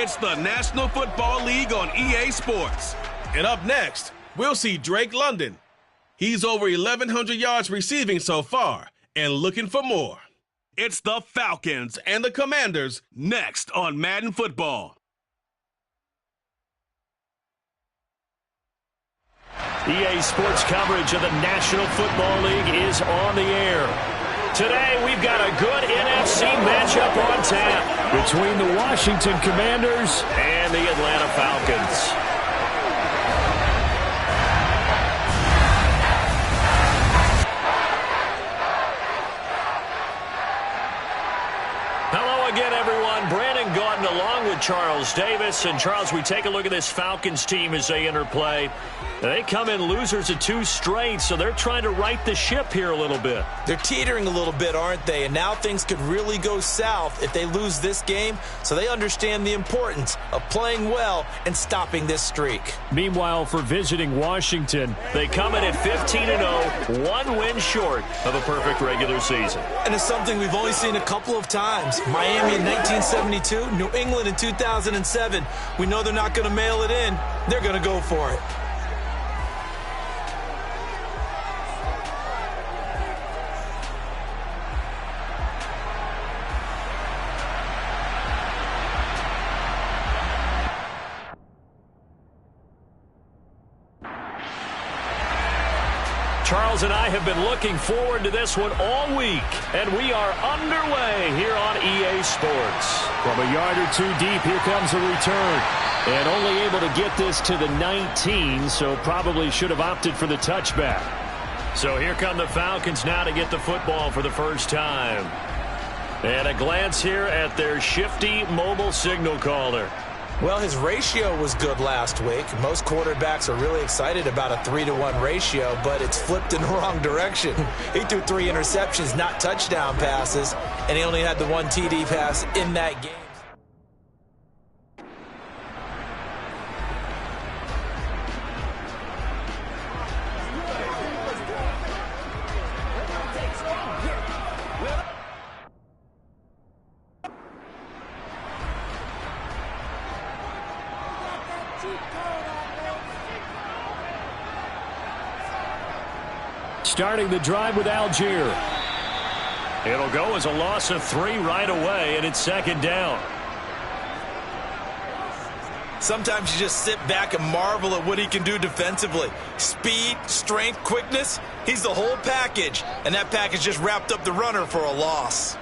It's the National Football League on EA Sports. And up next, we'll see Drake London. He's over 1,100 yards receiving so far and looking for more. It's the Falcons and the Commanders next on Madden Football. EA Sports coverage of the National Football League is on the air. Today, we've got a good NFC matchup on tap between the Washington Commanders and the Atlanta Falcons. Hello again, everyone. Brandon Gaudin along with Charles Davis. And, Charles, we take a look at this Falcons team as they enter play. They come in losers of 2 straight, so they're trying to right the ship here a little bit. They're teetering a little bit, aren't they? And now things could really go south if they lose this game, so they understand the importance of playing well and stopping this streak. Meanwhile, for visiting Washington, they come in at 15-0, 1 win short of a perfect regular season. And it's something we've only seen a couple of times. Miami in 1972, New England in 2007. We know they're not going to mail it in. They're going to go for it. Charles and I have been looking forward to this one all week, and we are underway here on EA Sports. From a yard or 2 deep, here comes a return. And only able to get this to the 19, so probably should have opted for the touchback. So here come the Falcons now to get the football for the first time. And a glance here at their shifty mobile signal caller. Well, his ratio was good last week. Most quarterbacks are really excited about a 3-to-1 ratio, but it's flipped in the wrong direction. He threw 3 interceptions, not touchdown passes, and he only had the 1 TD pass in that game. Starting the drive with Algier. It'll go as a loss of 3 right away, and it's 2nd down. Sometimes you just sit back and marvel at what he can do defensively. Speed, strength, quickness, he's the whole package. And that package just wrapped up the runner for a loss.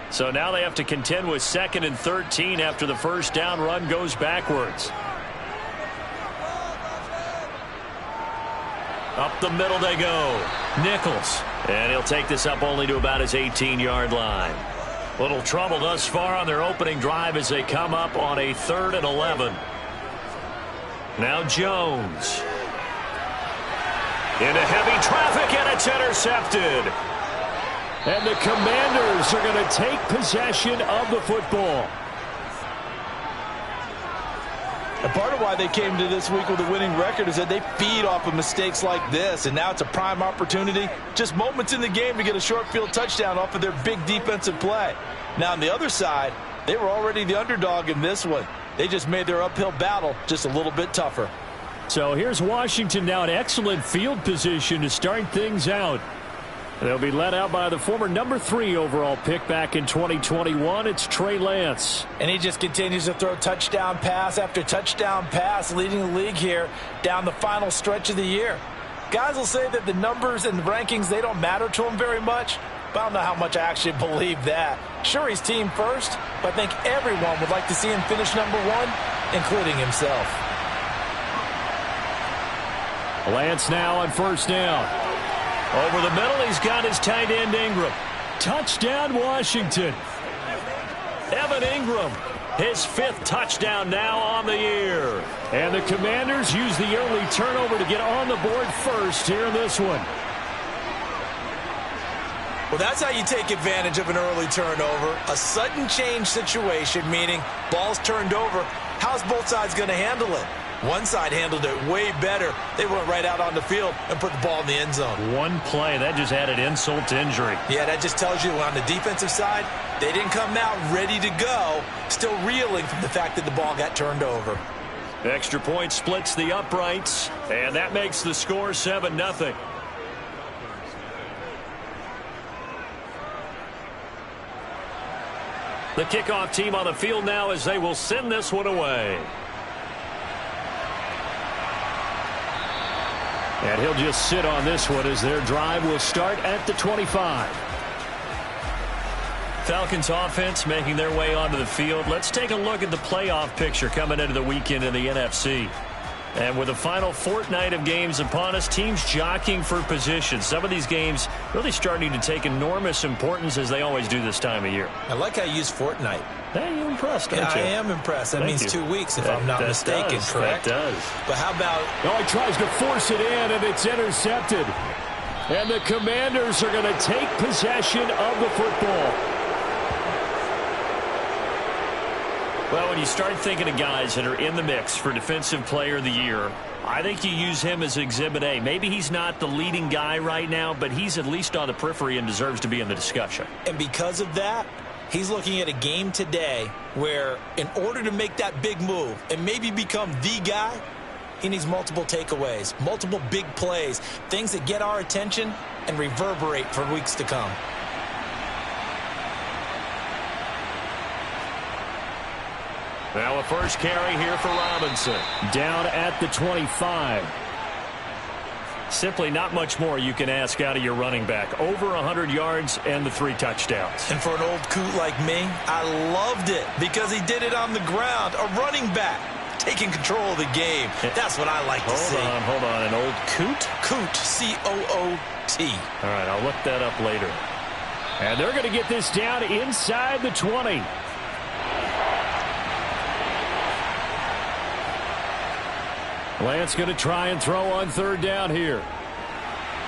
So now they have to contend with 2nd and 13 after the first down run goes backwards. Up the middle they go. Nichols. And he'll take this up only to about his 18-yard line. Little trouble thus far on their opening drive as they come up on a 3rd and 11. Now Jones. Into heavy traffic, and it's intercepted. And the Commanders are going to take possession of the football. And part of why they came to this week with a winning record is that they feed off of mistakes like this. And now it's a prime opportunity. Just moments in the game to get a short field touchdown off of their big defensive play. Now on the other side, they were already the underdog in this one. They just made their uphill battle just a little bit tougher. So here's Washington now in excellent field position to start things out. They'll be led out by the former number 3 overall pick back in 2021. It's Trey Lance. And he just continues to throw touchdown pass after touchdown pass, leading the league here down the final stretch of the year. Guys will say that the numbers and the rankings, they don't matter to him very much, but I don't know how much I actually believe that. Sure, he's team first, but I think everyone would like to see him finish number 1, including himself. Lance now on first down. Over the middle, he's got his tight end Ingram. Touchdown, Washington. Evan Ingram, his 5th touchdown now on the year. And the Commanders use the early turnover to get on the board first here in this one. Well, that's how you take advantage of an early turnover. A sudden change situation, meaning ball's turned over. How's both sides going to handle it? One side handled it way better. They went right out on the field and put the ball in the end zone. One play, that just added insult to injury. Yeah, that just tells you on the defensive side, they didn't come out ready to go, still reeling from the fact that the ball got turned over. Extra point splits the uprights, and that makes the score 7-0. The kickoff team on the field now as they will send this one away. And he'll just sit on this one as their drive will start at the 25. Falcons offense making their way onto the field. Let's take a look at the playoff picture coming into the weekend in the NFC. And with the final fortnight of games upon us, teams jockeying for position. Some of these games really starting to take enormous importance as they always do this time of year. I like how you use fortnight. Hey, you're impressed, aren't you? I am impressed. That means 2 weeks if I'm not mistaken, correct? That does. But how about... Oh, he tries to force it in, and it's intercepted. And the Commanders are going to take possession of the football. Well, when you start thinking of guys that are in the mix for Defensive Player of the Year, I think you use him as Exhibit A. Maybe he's not the leading guy right now, but he's at least on the periphery and deserves to be in the discussion. And because of that, he's looking at a game today where in order to make that big move and maybe become the guy, he needs multiple takeaways, multiple big plays, things that get our attention and reverberate for weeks to come. Now a first carry here for Robinson. Down at the 25. Simply not much more you can ask out of your running back. Over 100 yards and the 3 touchdowns. And for an old coot like me, I loved it because he did it on the ground. A running back taking control of the game. That's what I like to see. Hold on. An old coot? Coot, C-O-O-T. All right, I'll look that up later. And they're going to get this down inside the 20. Lance going to try and throw on third down here.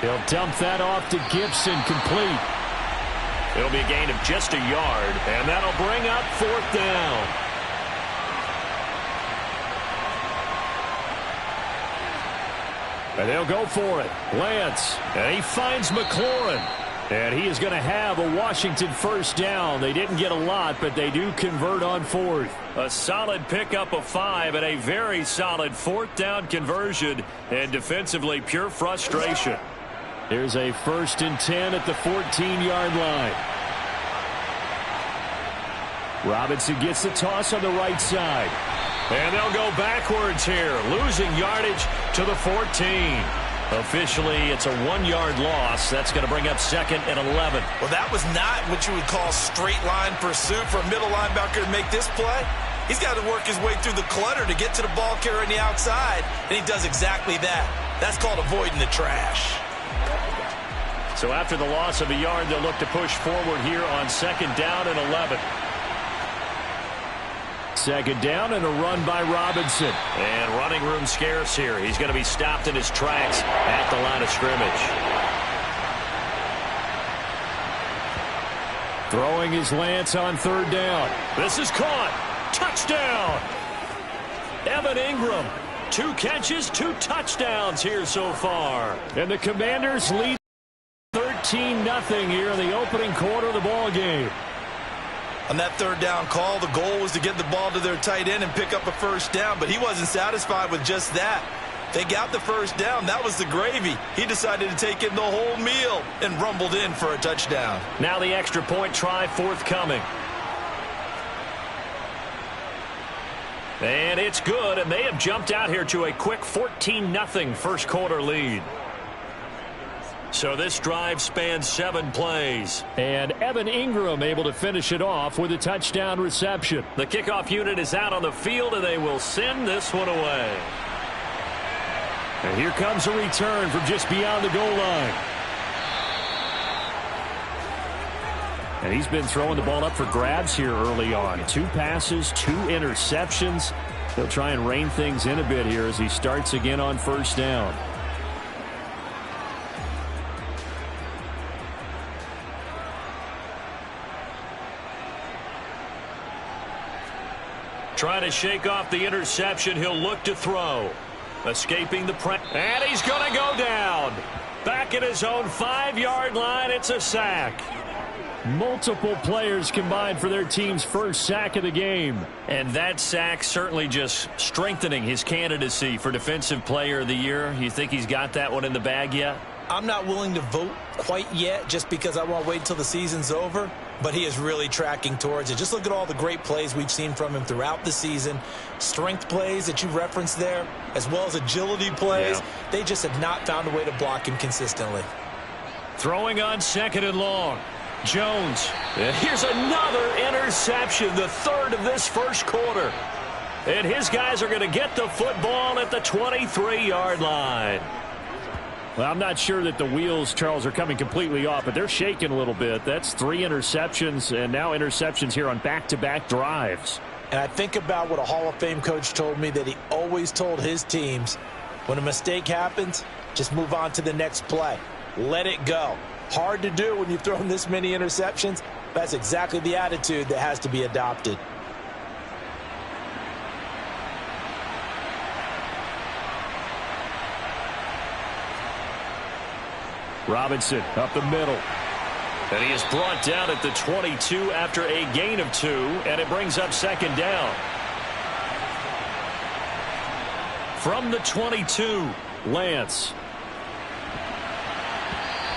He'll dump that off to Gibson, complete. It'll be a gain of just a yard, and that'll bring up fourth down. And they'll go for it. Lance, and he finds McLaurin. And he is going to have a Washington first down. They didn't get a lot, but they do convert on fourth. A solid pickup of 5 and a very solid fourth down conversion. And defensively, pure frustration. Here's a 1st and 10 at the 14-yard line. Robinson gets the toss on the right side. And they'll go backwards here, losing yardage to the 14. Officially, it's a 1-yard loss. That's going to bring up 2nd and 11. Well, that was not what you would call straight line pursuit for a middle linebacker to make this play. He's got to work his way through the clutter to get to the ball carrier on the outside, and he does exactly that. That's called avoiding the trash. So after the loss of a yard, they'll look to push forward here on 2nd down and 11. 2nd down and a run by Robinson. And running room scarce here. He's going to be stopped in his tracks at the line of scrimmage. Throwing his Lance on 3rd down. This is caught. Touchdown. Evan Ingram. 2 catches, 2 touchdowns here so far. And the Commanders lead 13-0 here in the opening quarter of the ball game. On that 3rd down call, the goal was to get the ball to their tight end and pick up a first down, but he wasn't satisfied with just that. They got the first down. That was the gravy. He decided to take in the whole meal and rumbled in for a touchdown. Now the extra point try forthcoming. And it's good, and they have jumped out here to a quick 14-0 first quarter lead. So this drive spans 7 plays. And Evan Ingram able to finish it off with a touchdown reception. The kickoff unit is out on the field, and they will send this one away. And here comes a return from just beyond the goal line. And he's been throwing the ball up for grabs here early on. 2 passes, 2 interceptions. He'll try and rein things in a bit here as he starts again on first down. Trying to shake off the interception. He'll look to throw. Escaping the press. And he's going to go down. Back at his own 5-yard line. It's a sack. Multiple players combined for their team's first sack of the game. And that sack certainly just strengthening his candidacy for Defensive Player of the Year. You think he's got that one in the bag yet? I'm not willing to vote quite yet just because I want to wait until the season's over. But he is really tracking towards it. Just look at all the great plays we've seen from him throughout the season. Strength plays that you referenced there, as well as agility plays. Yeah. They just have not found a way to block him consistently. Throwing on 2nd and long. Jones. And here's another interception, the third of this first quarter. And his guys are going to get the football at the 23-yard line. Well, I'm not sure that the wheels, Charles, are coming completely off, but they're shaking a little bit. That's 3 interceptions, and now interceptions here on back-to-back drives. And I think about what a Hall of Fame coach told me that he always told his teams, when a mistake happens, just move on to the next play. Let it go. Hard to do when you've thrown this many interceptions. That's exactly the attitude that has to be adopted. Robinson up the middle. And he is brought down at the 22 after a gain of 2, and it brings up 2nd down. From the 22, Lance.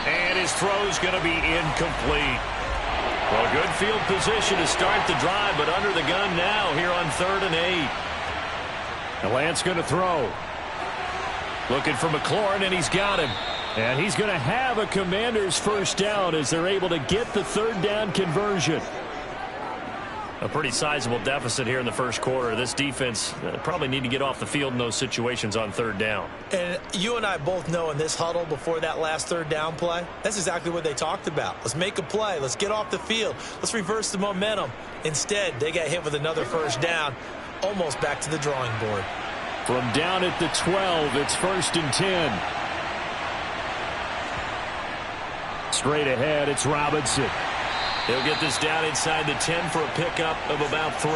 And his throw's going to be incomplete. Well, good field position to start the drive, but under the gun now here on 3rd and 8. And Lance going to throw. Looking for McLaurin, and he's got him. And he's going to have a Commanders first down as they're able to get the 3rd down conversion. A pretty sizable deficit here in the first quarter. This defense probably need to get off the field in those situations on 3rd down. And you and I both know in this huddle before that last 3rd down play, that's exactly what they talked about. Let's make a play. Let's get off the field. Let's reverse the momentum. Instead, they got hit with another first down, almost back to the drawing board. From down at the 12, it's 1st and 10. Straight ahead, it's Robinson. He'll get this down inside the 10 for a pickup of about 3.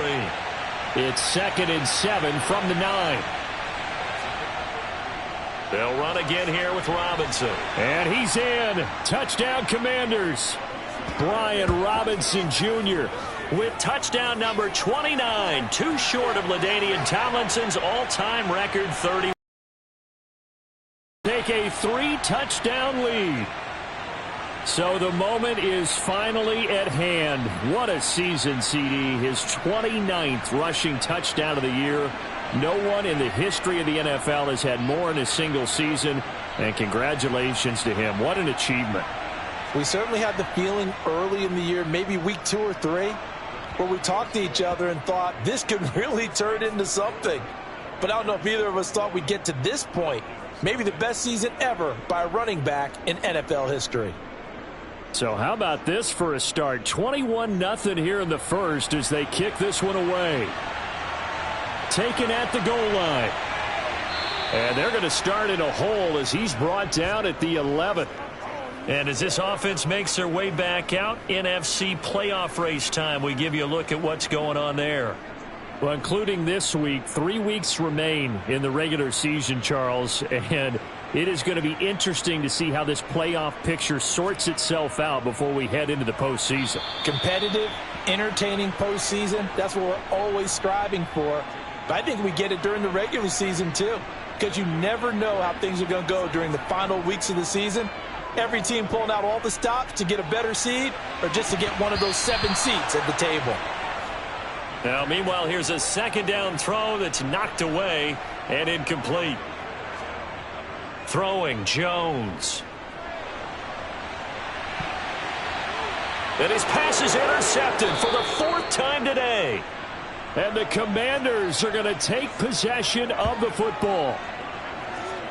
It's 2nd and 7 from the 9. They'll run again here with Robinson. And he's in. Touchdown, Commanders. Brian Robinson Jr. with touchdown number 29. Too short of LaDainian Tomlinson's all-time record 30. Take a 3-touchdown lead. So the moment is finally at hand. What a season, CD. His 29th rushing touchdown of the year. No one in the history of the NFL has had more in a single season. And congratulations to him. What an achievement. We certainly had the feeling early in the year, maybe week 2 or 3, where we talked to each other and thought this could really turn into something. But I don't know if either of us thought we'd get to this point. Maybe the best season ever by a running back in NFL history. So how about this for a start? 21-0 here in the first as they kick this one away. Taken at the goal line. And they're going to start in a hole as he's brought down at the 11th. And as this offense makes their way back out, NFC playoff race time, we give you a look at what's going on there. Well, including this week, 3 weeks remain in the regular season, Charles, and it is going to be interesting to see how this playoff picture sorts itself out before we head into the postseason. Competitive, entertaining postseason, that's what we're always striving for. But I think we get it during the regular season, too, because you never know how things are going to go during the final weeks of the season. Every team pulling out all the stops to get a better seed or just to get one of those 7 seats at the table. Now, meanwhile, here's a 2nd down throw that's knocked away and incomplete. Throwing, Jones. And his pass is intercepted for the 4th time today. And the Commanders are going to take possession of the football.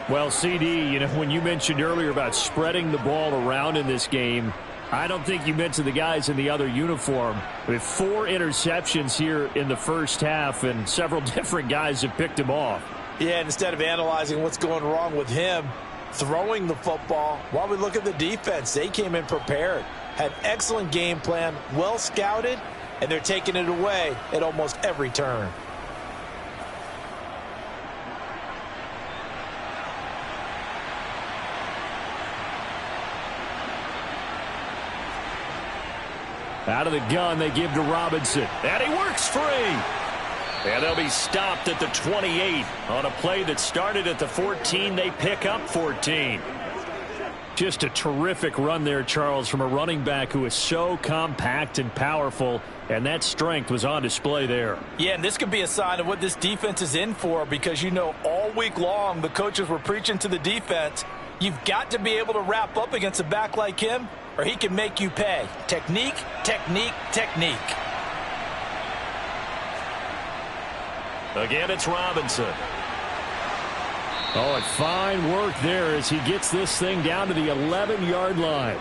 Well, CD, you know, when you mentioned earlier about spreading the ball around in this game, I don't think you mentioned the guys in the other uniform. With 4 interceptions here in the first half, and several different guys have picked him off. Yeah, instead of analyzing what's going wrong with him throwing the football, while we look at the defense, they came in prepared, had excellent game plan, well scouted, and they're taking it away at almost every turn. Out of the gun, they give to Robinson. And he works free. And they'll be stopped at the 28. On a play that started at the 14, they pick up 14. Just a terrific run there, Charles, from a running back who is so compact and powerful, and that strength was on display there. Yeah, and this could be a sign of what this defense is in for, because, you know, all week long the coaches were preaching to the defense, you've got to be able to wrap up against a back like him, or he can make you pay. Technique, technique, technique. Again, it's Robinson. Oh, and fine work there as he gets this thing down to the 11-yard line.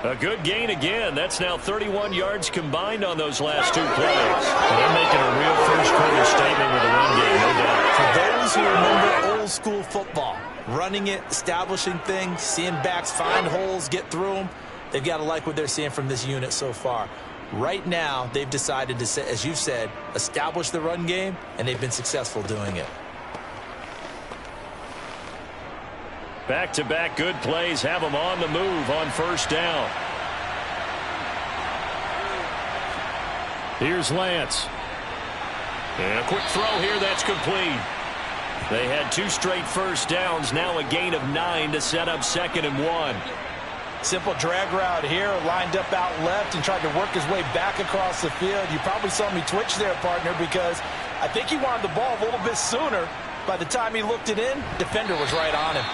A good gain again. That's now 31 yards combined on those last 2 plays. They're making a real first-quarter statement with a run game, no doubt. For those who remember old-school football, running it, establishing things, seeing backs find holes, get through them, they've got to like what they're seeing from this unit so far. Right now, they've decided to, as you've said, establish the run game, and they've been successful doing it. Back-to-back good plays have them on the move on first down. Here's Lance. And a quick throw here, that's complete. They had 2 straight first downs, now a gain of 9 to set up 2nd and 1. Simple drag route here, lined up out left and tried to work his way back across the field. You probably saw me twitch there, partner, because I think he wanted the ball a little bit sooner. By the time he looked it in, defender was right on him.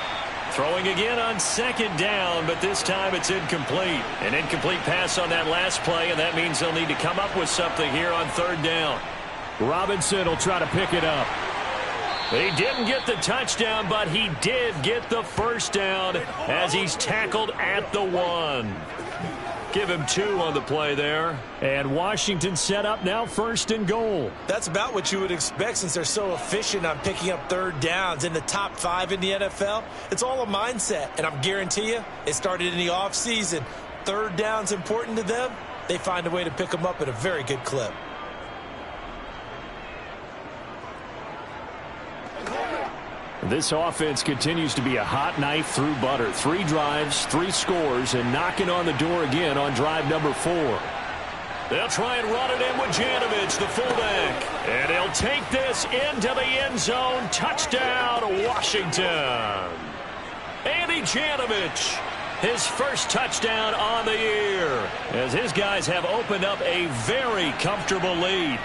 Throwing again on 2nd down, but this time it's incomplete. An incomplete pass on that last play, and that means they'll need to come up with something here on 3rd down. Robinson will try to pick it up. He didn't get the touchdown, but he did get the first down as he's tackled at the 1. Give him 2 on the play there. And Washington set up now 1st and goal. That's about what you would expect since they're so efficient on picking up 3rd downs in the top 5 in the NFL. It's all a mindset, and I guarantee you it started in the offseason. 3rd down's important to them. They find a way to pick them up at a very good clip. This offense continues to be a hot knife through butter. 3 drives, 3 scores, and knocking on the door again on drive number 4. They'll try and run it in with Janovich, the fullback. And he'll take this into the end zone. Touchdown, Washington. Andy Janovich, his first touchdown on the year, as his guys have opened up a very comfortable lead.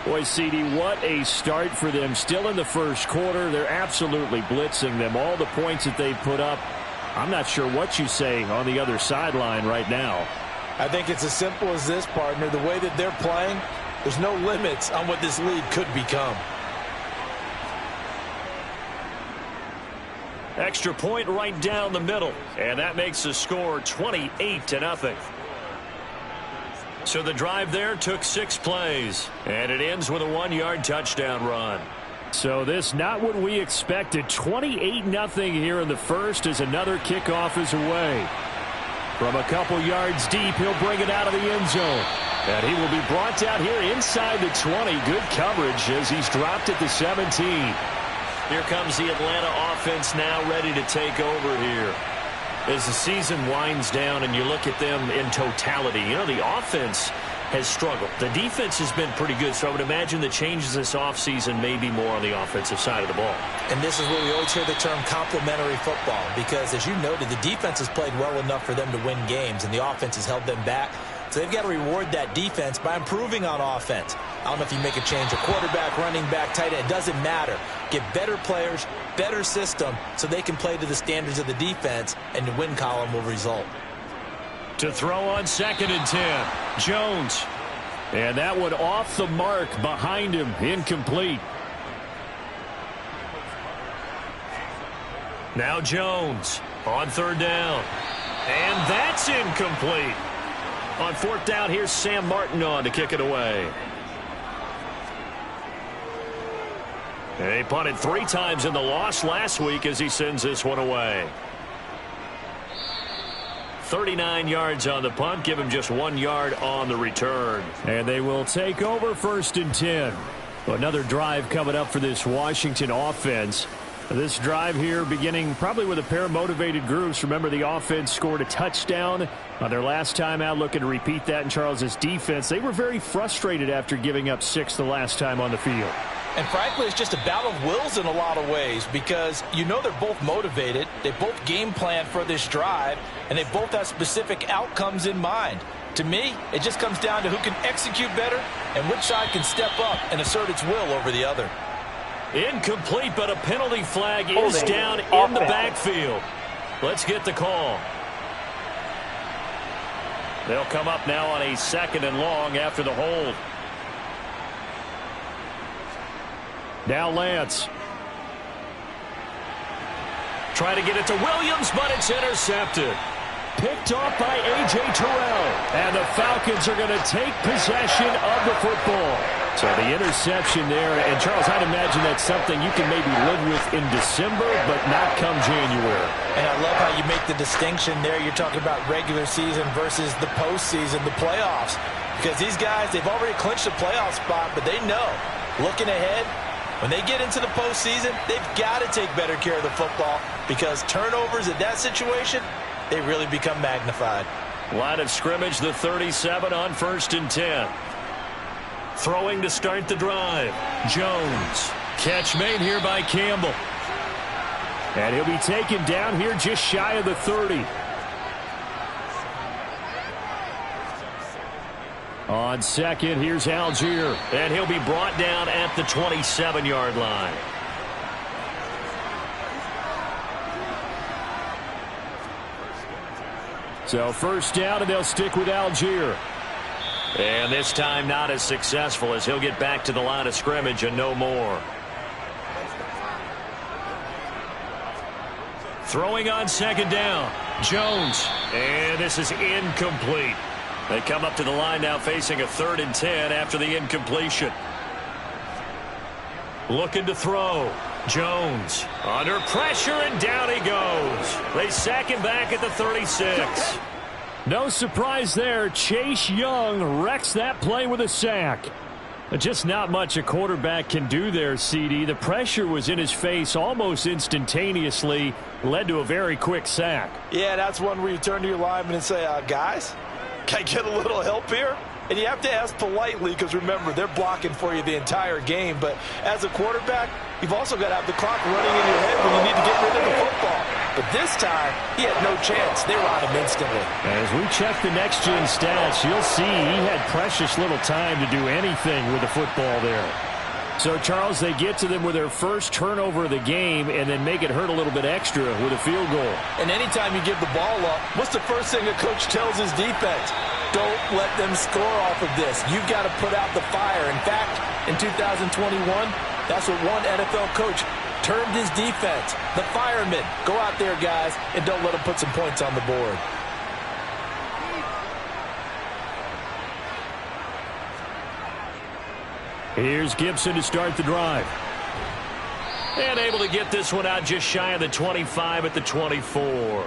Boy, CD, what a start for them. Still in the first quarter. They're absolutely blitzing them. All the points that they've put up, I'm not sure what you say on the other sideline right now. I think it's as simple as this, partner. The way that they're playing, there's no limits on what this league could become. Extra point right down the middle. And that makes the score 28-0. So the drive there took 6 plays, and it ends with a 1-yard touchdown run. So this not what we expected. 28-0 here in the first as another kickoff is away. From a couple yards deep, he'll bring it out of the end zone. And he will be brought down here inside the 20. Good coverage as he's dropped at the 17. Here comes the Atlanta offense now ready to take over here. As the season winds down and you look at them in totality, you know, the offense has struggled. The defense has been pretty good, so I would imagine the changes this offseason may be more on the offensive side of the ball. And this is where we always hear the term complementary football, because as you noted, the defense has played well enough for them to win games, and the offense has held them back. So they've got to reward that defense by improving on offense. I don't know if you make a change, a quarterback, running back, tight end, it doesn't matter. Get better players, better system, so they can play to the standards of the defense, and the win column will result. To throw on 2nd and 10, Jones. And that one off the mark behind him, incomplete. Now Jones on 3rd down. And that's incomplete. On 4th down, here's Sam Martin on to kick it away. And he punted 3 times in the loss last week as he sends this one away. 39 yards on the punt, give him just 1 yard on the return. And they will take over 1st and 10. Another drive coming up for this Washington offense. This drive here beginning probably with a pair of motivated groups. Remember, the offense scored a touchdown on their last time out, looking to repeat that in Charles's defense. They were very frustrated after giving up 6 the last time on the field. And frankly, it's just a battle of wills in a lot of ways because you know they're both motivated. They both game plan for this drive, and they both have specific outcomes in mind. To me, it just comes down to who can execute better and which side can step up and assert its will over the other. Incomplete, but a penalty flag is down in the backfield. Let's get the call. They'll come up now on a 2nd and long after the hold. Now Lance. Try to get it to Williams, but it's intercepted. Picked off by A.J. Terrell. And the Falcons are going to take possession of the football. So the interception there, and Charles, I'd imagine that's something you can maybe live with in December, but not come January. And I love how you make the distinction there. You're talking about regular season versus the postseason, the playoffs. Because these guys, they've already clinched a playoff spot, but they know, looking ahead, when they get into the postseason, they've got to take better care of the football because turnovers in that situation, they really become magnified. Line of scrimmage, the 37 on 1st and 10. Throwing to start the drive. Jones. Catch made here by Campbell. And he'll be taken down here just shy of the 30. On 2nd, here's Algier. And he'll be brought down at the 27-yard line. So 1st down, and they'll stick with Algier. And this time not as successful as he'll get back to the line of scrimmage and no more. Throwing on 2nd down. Jones. And this is incomplete. They come up to the line now facing a 3rd and 10 after the incompletion. Looking to throw. Jones. Under pressure and down he goes. They sack him back at the 36. No surprise there. Chase Young wrecks that play with a sack. Just not much a quarterback can do there, CD. The pressure was in his face almost instantaneously, led to a very quick sack. Yeah, that's one where you turn to your lineman and say, guys, can I get a little help here? And you have to ask politely because, remember, they're blocking for you the entire game. But as a quarterback, you've also got to have the clock running in your head when you need to get rid of the football. But this time, he had no chance. They were on him instantly. As we check the next-gen stats, you'll see he had precious little time to do anything with the football there. So, Charles, they get to them with their first turnover of the game and then make it hurt a little bit extra with a field goal. And anytime you give the ball up, what's the first thing a coach tells his defense? Don't let them score off of this. You've got to put out the fire. In fact, in 2021, that's what one NFL coach termed his defense. The firemen. Go out there, guys, and don't let them put some points on the board. Here's Gibson to start the drive. And able to get this one out just shy of the 25 at the 24.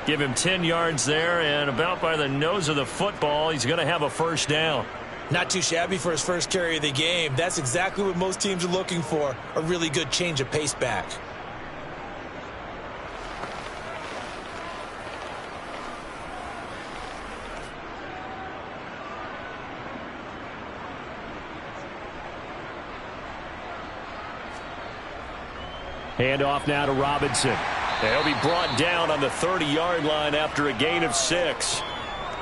Give him 10 yards there, and about by the nose of the football, he's going to have a 1st down. Not too shabby for his first carry of the game. That's exactly what most teams are looking for, a really good change of pace back. Hand off now to Robinson. They'll be brought down on the 30-yard line after a gain of 6.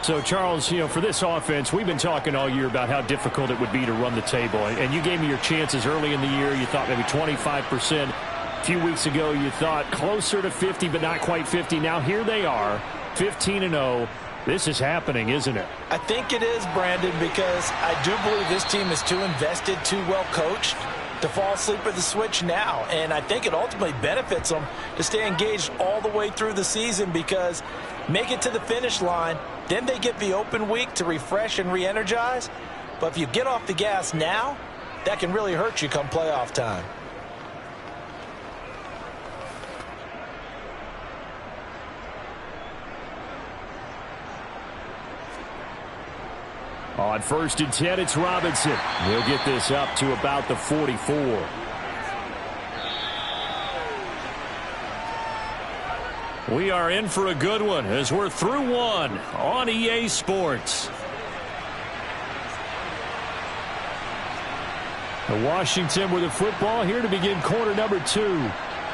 So, Charles, for this offense, we've been talking all year about how difficult it would be to run the table. And you gave me your chances early in the year. You thought maybe 25%. A few weeks ago, you thought closer to 50, but not quite 50. Now, here they are, 15-0. This is happening, isn't it? I think it is, Brandon, because I do believe this team is too invested, too well coached to fall asleep at the switch now. And I think it ultimately benefits them to stay engaged all the way through the season because make it to the finish line, then they get the open week to refresh and re-energize. But if you get off the gas now, that can really hurt you come playoff time. On 1st and 10, it's Robinson. He'll get this up to about the 44. We are in for a good one as we're through one on EA Sports. Washington with the football here to begin quarter number 2.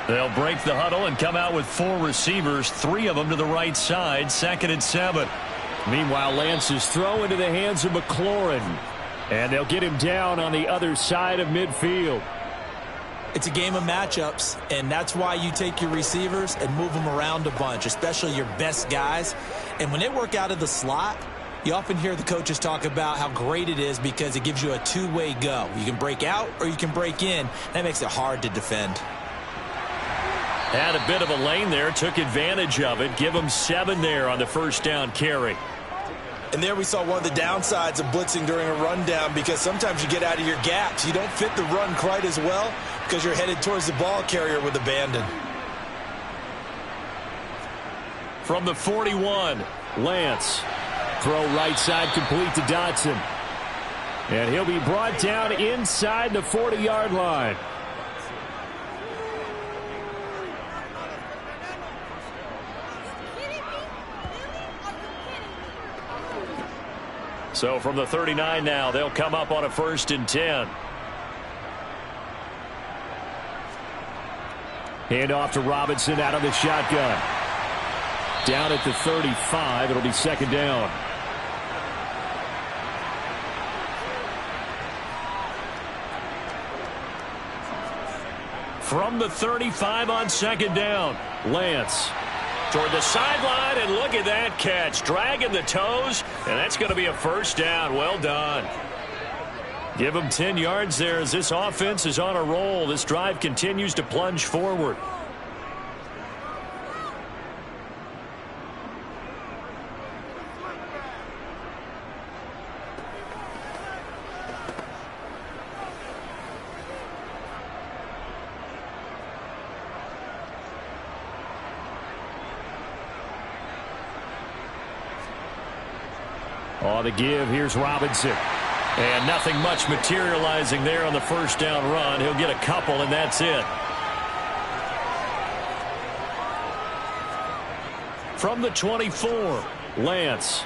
They'll break the huddle and come out with 4 receivers, 3 of them to the right side, 2nd and 7. Meanwhile, Lance's throw into the hands of McLaurin. And they'll get him down on the other side of midfield. It's a game of matchups, and that's why you take your receivers and move them around a bunch, especially your best guys. And when they work out of the slot, you often hear the coaches talk about how great it is because it gives you a two-way go. You can break out or you can break in. That makes it hard to defend. Had a bit of a lane there, took advantage of it. Give him 7 there on the first down carry. And there we saw one of the downsides of blitzing during a rundown because sometimes you get out of your gaps. You don't fit the run quite as well because you're headed towards the ball carrier with abandon. From the 41, Lance. Throw right side complete to Dotson. And he'll be brought down inside the 40-yard line. So from the 39 now, they'll come up on a 1st and 10. Hand off to Robinson out of the shotgun. Down at the 35, it'll be 2nd down. From the 35 on 2nd down, Lance. Toward the sideline, and look at that catch. Dragging the toes, and that's going to be a 1st down. Well done. Give them 10 yards there as this offense is on a roll. This drive continues to plunge forward. On the give, here's Robinson. And nothing much materializing there on the 1st down run. He'll get a couple, and that's it. From the 24, Lance.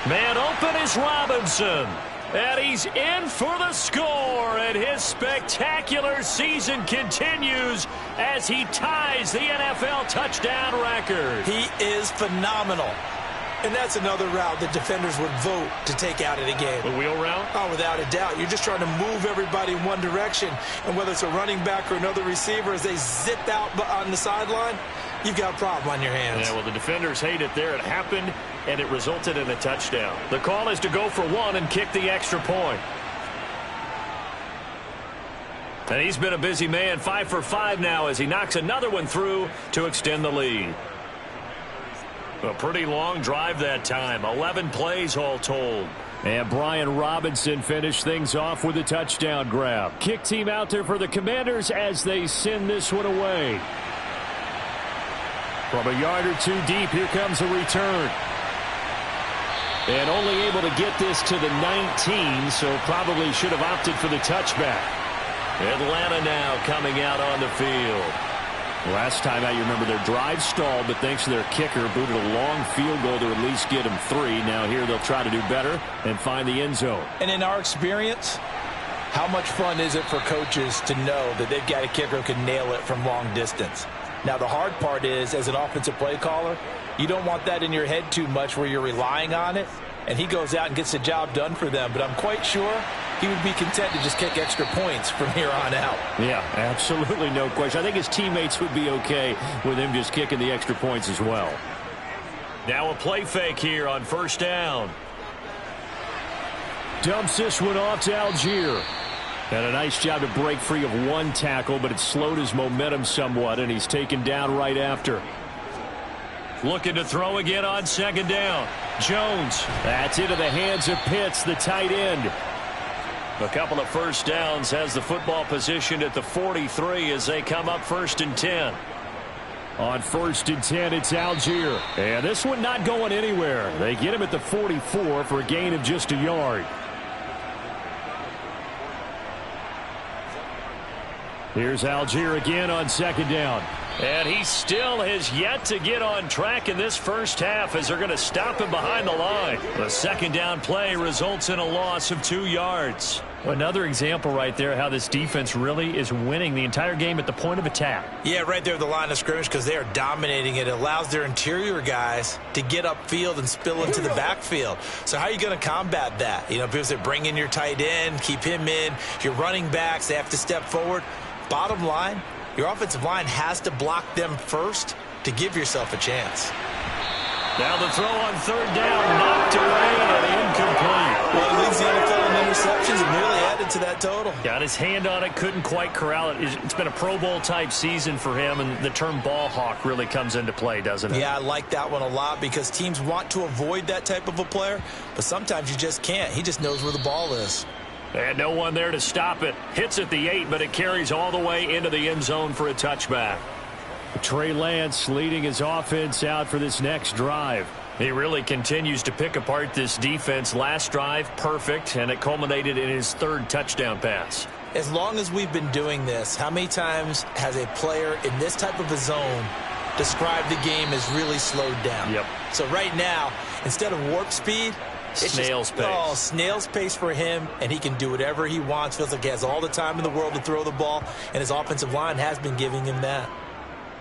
Man open is Robinson. And he's in for the score. And his spectacular season continues as he ties the NFL touchdown record. He is phenomenal. And that's another route that defenders would vote to take out of the game. The wheel route? Oh, without a doubt. You're just trying to move everybody in one direction. And whether it's a running back or another receiver, as they zip out on the sideline, you've got a problem on your hands. Yeah, well, the defenders hate it there. It happened, and it resulted in a touchdown. The call is to go for 1 and kick the extra point. And he's been a busy man, 5 for 5 now as he knocks another one through to extend the lead. A pretty long drive that time. 11 plays all told. And Brian Robinson finished things off with a touchdown grab. Kick team out there for the Commanders as they send this one away. From a yard or 2 deep, here comes a return. And only able to get this to the 19, so probably should have opted for the touchback. Atlanta now coming out on the field. Last time out, you remember their drive stalled, but thanks to their kicker, booted a long field goal to at least get them 3. Now here they'll try to do better and find the end zone. And in our experience, how much fun is it for coaches to know that they've got a kicker who can nail it from long distance? Now the hard part is, as an offensive play caller, you don't want that in your head too much where you're relying on it, and he goes out and gets the job done for them. But I'm quite sure he would be content to just kick extra points from here on out. Yeah, absolutely no question. I think his teammates would be okay with him just kicking the extra points as well. Now a play fake here on 1st down. Dumps this one off to Algier. And a nice job to break free of 1 tackle, but it slowed his momentum somewhat, and he's taken down right after. Looking to throw again on 2nd down. Jones. That's into the hands of Pitts, the tight end. A couple of 1st downs, has the football positioned at the 43 as they come up 1st and 10. On 1st and 10, it's Algier. And this one not going anywhere. They get him at the 44 for a gain of just a yard. Here's Algier again on 2nd down. And he still has yet to get on track in this first half as they're going to stop him behind the line. The second down play results in a loss of 2 yards. Another example right there how this defense really is winning the entire game at the point of attack. Yeah, right there at the line of scrimmage because they are dominating it. It allows their interior guys to get upfield and spill into the backfield. So how are you going to combat that? You know, people say bring in your tight end, keep him in. Your running backs, they have to step forward. Bottom line, your offensive line has to block them first to give yourself a chance. Now the throw on third down, knocked away and incomplete. Well, he leads the NFL in interceptions and nearly added to that total. Got his hand on it, couldn't quite corral it. It's been a Pro Bowl-type season for him, and the term ball hawk really comes into play, doesn't it? Yeah, I like that one a lot because teams want to avoid that type of a player, but sometimes you just can't. He just knows where the ball is. And no one there to stop it. Hits at the 8, but it carries all the way into the end zone for a touchback. Trey Lance leading his offense out for this next drive. He really continues to pick apart this defense. Last drive, perfect, and it culminated in his 3rd touchdown pass. As long as we've been doing this, how many times has a player in this type of a zone described the game as really slowed down? Yep. So right now, instead of warp speed, it's snail's pace. Oh, snail's pace for him, and he can do whatever he wants. Feels like he has all the time in the world to throw the ball, and his offensive line has been giving him that.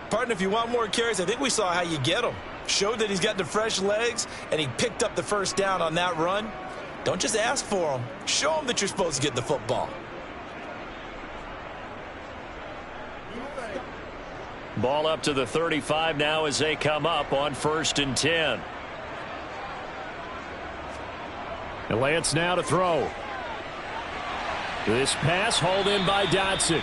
Partner, if you want more carries, I think we saw how you get him. Showed that he's got the fresh legs, and he picked up the first down on that run. Don't just ask for him. Show him that you're supposed to get the football. Ball up to the 35 now as they come up on 1st and 10. And Lance now to throw. This pass hauled in by Dotson.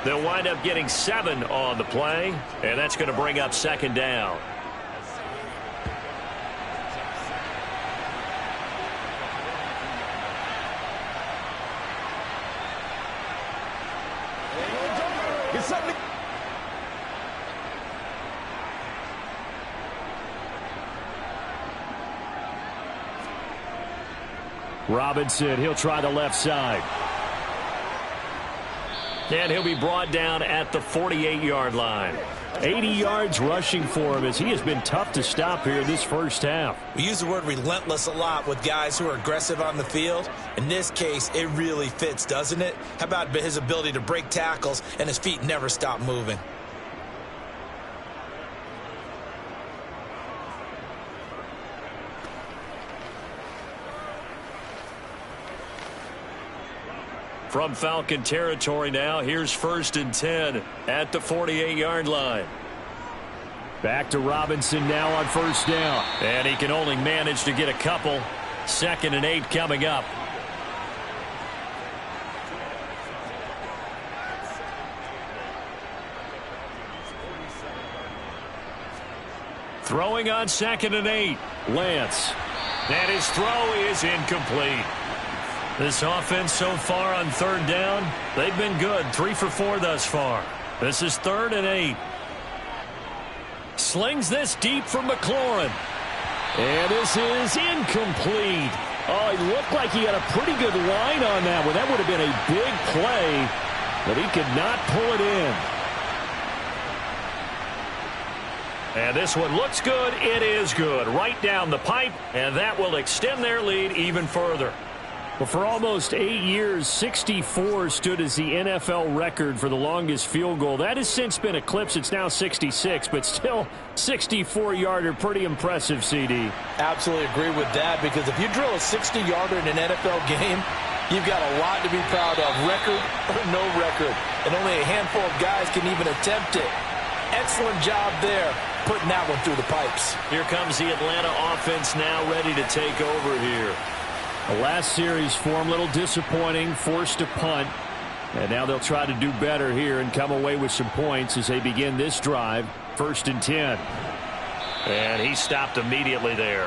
They'll wind up getting 7 on the play, and that's going to bring up 2nd down. Robinson, he'll try the left side. And he'll be brought down at the 48-yard line. 80 yards rushing for him as he has been tough to stop here in this first half. We use the word relentless a lot with guys who are aggressive on the field. In this case, it really fits, doesn't it? How about his ability to break tackles and his feet never stop moving? From Falcon territory now, here's 1st and 10 at the 48-yard line. Back to Robinson now on 1st down. And he can only manage to get a couple. 2nd and 8 coming up. Throwing on 2nd and 8. Lance. And his throw is incomplete. This offense so far on 3rd down, they've been good. 3 for 4 thus far. This is 3rd and 8. Slings this deep for McLaurin. And this is incomplete. Oh, he looked like he had a pretty good line on that one. That would have been a big play, but he could not pull it in. And this one looks good. It is good. Right down the pipe, and that will extend their lead even further. Well, for almost 8 years, 64 stood as the NFL record for the longest field goal. That has since been eclipsed. It's now 66, but still 64-yarder. Pretty impressive, CD. Absolutely agree with that, because if you drill a 60-yarder in an NFL game, you've got a lot to be proud of, record or no record. And only a handful of guys can even attempt it. Excellent job there, putting that one through the pipes. Here comes the Atlanta offense now ready to take over here. The last series for him, a little disappointing, forced a punt. And now they'll try to do better here and come away with some points as they begin this drive. 1st and 10. And he stopped immediately there.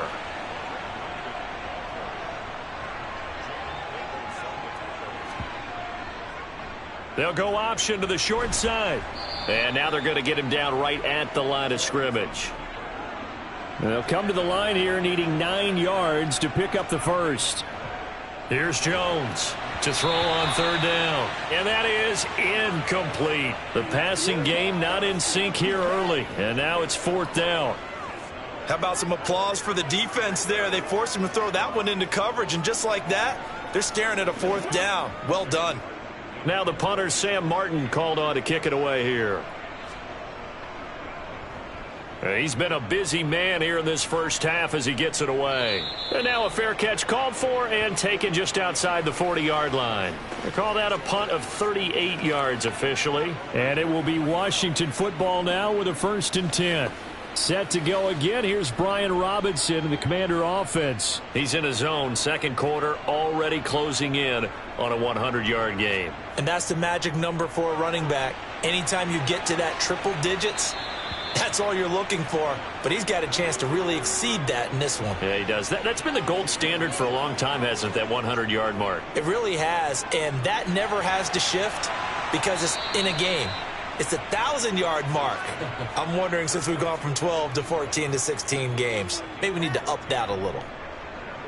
They'll go option to the short side. And now they're going to get him down right at the line of scrimmage. They'll come to the line here needing 9 yards to pick up the first. Here's Jones to throw on third down. And that is incomplete. The passing game not in sync here early. And now it's fourth down. How about some applause for the defense there? They forced him to throw that one into coverage, and just like that, they're staring at a fourth down. Well done. Now the punter, Sam Martin, called on to kick it away here. He's been a busy man here in this first half as he gets it away. And now a fair catch called for and taken just outside the 40-yard line. They call that a punt of 38 yards officially. And it will be Washington football now with a 1st and 10. Set to go again. Here's Brian Robinson in the Commander offense. He's in his zone. Second quarter already closing in on a 100-yard game. And that's the magic number for a running back. Anytime you get to that triple digits, that's all you're looking for. But he's got a chance to really exceed that in this one. Yeah, he does. That's been the gold standard for a long time, hasn't it, that 100-yard mark? It really has, and that never has to shift because it's in a game. It's a 1,000-yard mark. I'm wondering, since we've gone from 12 to 14 to 16 games, maybe we need to up that a little.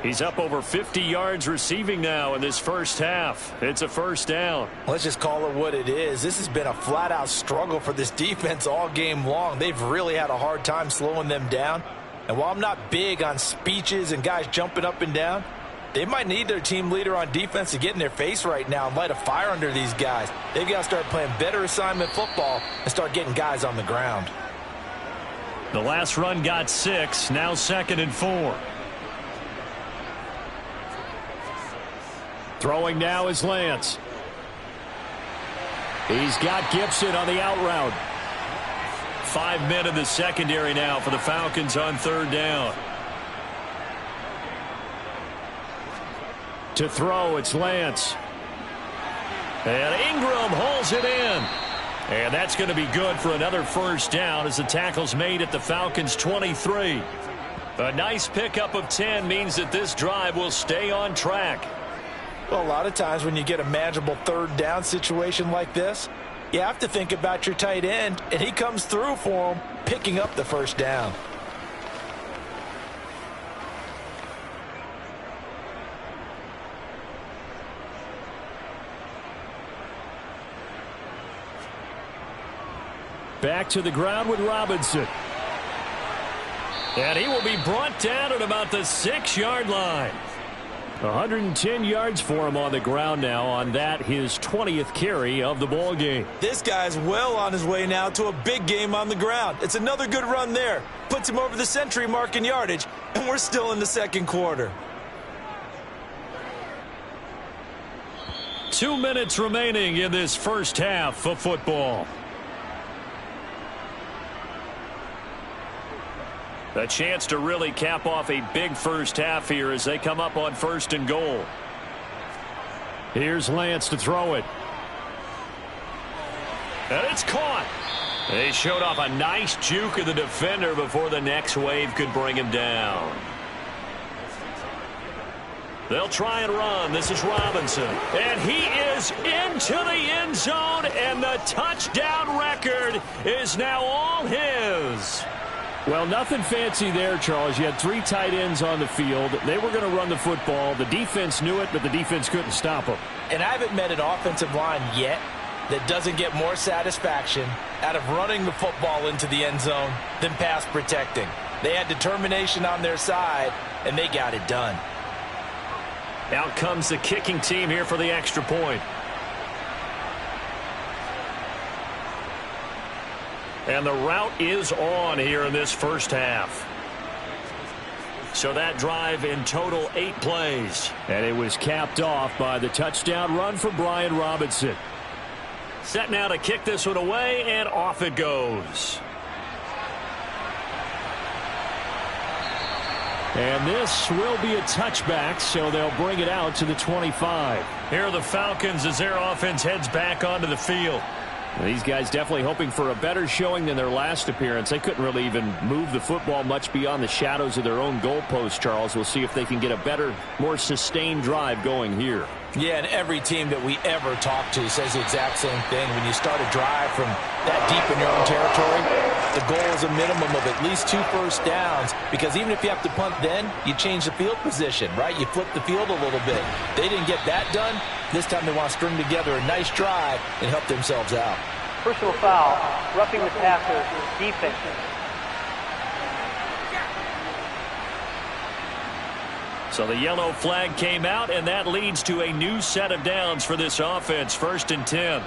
He's up over 50 yards receiving now in this first half. It's a first down. Let's just call it what it is. This has been a flat-out struggle for this defense all game long. They've really had a hard time slowing them down. And while I'm not big on speeches and guys jumping up and down, they might need their team leader on defense to get in their face right now and light a fire under these guys. They've got to start playing better assignment football and start getting guys on the ground. The last run got 6, now 2nd and 4. Throwing now is Lance. He's got Gibson on the out route. 5 men in the secondary now for the Falcons on third down. To throw, it's Lance. And Ingram hauls it in. And that's going to be good for another first down as the tackle's made at the Falcons' 23. A nice pickup of 10 means that this drive will stay on track. Well, a lot of times when you get a manageable third down situation like this, you have to think about your tight end, and he comes through for him, picking up the first down. Back to the ground with Robinson. And he will be brought down at about the 6-yard line. 110 yards for him on the ground now on that, his 20th carry of the ball game. This guy's well on his way now to a big game on the ground. It's another good run there. Puts him over the century mark in yardage, and we're still in the second quarter. 2 minutes remaining in this first half of football. A chance to really cap off a big first half here as they come up on 1st and goal. Here's Lance to throw it. And it's caught. They showed off a nice juke of the defender before the next wave could bring him down. They'll try and run. This is Robinson. And he is into the end zone, and the touchdown record is now all his. Well, nothing fancy there, Charles. You had 3 tight ends on the field. They were going to run the football. The defense knew it, but the defense couldn't stop them. And I haven't met an offensive line yet that doesn't get more satisfaction out of running the football into the end zone than pass protecting. They had determination on their side, and they got it done. Out comes the kicking team here for the extra point. And the route is on here in this first half. So that drive in total 8 plays. And it was capped off by the touchdown run for Brian Robinson. Set now to kick this one away, and off it goes. And this will be a touchback, so they'll bring it out to the 25. Here are the Falcons as their offense heads back onto the field. These guys definitely hoping for a better showing than their last appearance. They couldn't really even move the football much beyond the shadows of their own goalpost, Charles. We'll see if they can get a better, more sustained drive going here. Yeah, and every team that we ever talk to says the exact same thing. When you start a drive from that deep in your own territory, The goal is a minimum of at least 2 first downs, because even if you have to punt then, you change the field position, right? You flip the field a little bit. They didn't get that done. This time they want to string together a nice drive and help themselves out. Personal foul, roughing the passer, defense. So the yellow flag came out, and that leads to a new set of downs for this offense. 1st and 10.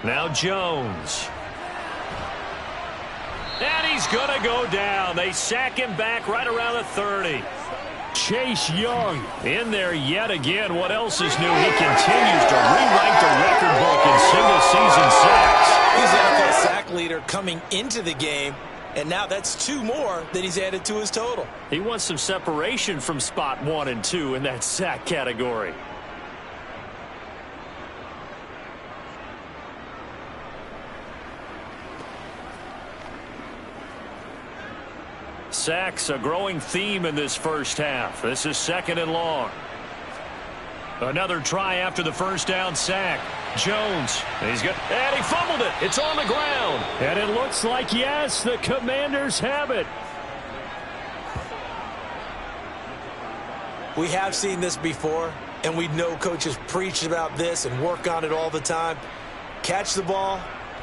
Now Jones. And he's going to go down. They sack him back right around the 30. Chase Young in there yet again. What else is new? He continues to rewrite the record book in single-season sacks. He's the NFL sack leader coming into the game, and now that's 2 more that he's added to his total. He wants some separation from spot 1 and 2 in that sack category. Sacks, a growing theme in this first half. This is 2nd and long. Another try after the first down sack. Jones, he's good, and he fumbled it. It's on the ground. And it looks like, yes, the Commanders have it. We have seen this before, and we know coaches preach about this and work on it all the time. Catch the ball.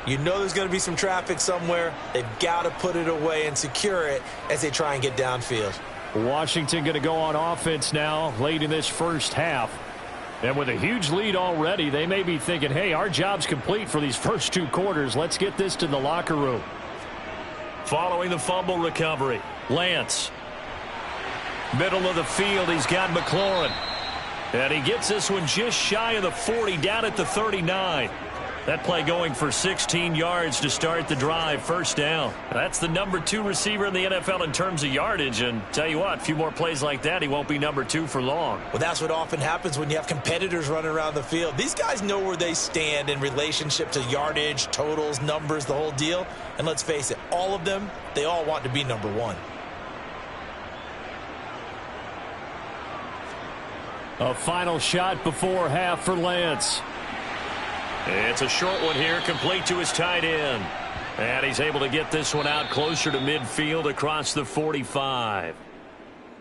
You know there's going to be some traffic somewhere. They've got to put it away and secure it as they try and get downfield. Washington going to go on offense now late in this first half. And with a huge lead already, they may be thinking, hey, our job's complete for these first 2 quarters. Let's get this to the locker room. Following the fumble recovery, Lance. Middle of the field, he's got McLaurin. And he gets this one just shy of the 40, down at the 39. That play going for 16 yards to start the drive. 1st down. That's the number 2 receiver in the NFL in terms of yardage. And tell you what, a few more plays like that, he won't be number 2 for long. Well, that's what often happens when you have competitors running around the field. These guys know where they stand in relationship to yardage, totals, numbers, the whole deal. And let's face it, all of them, they all want to be number 1. A final shot before half for Lance. It's a short one here, complete to his tight end. And he's able to get this one out closer to midfield across the 45.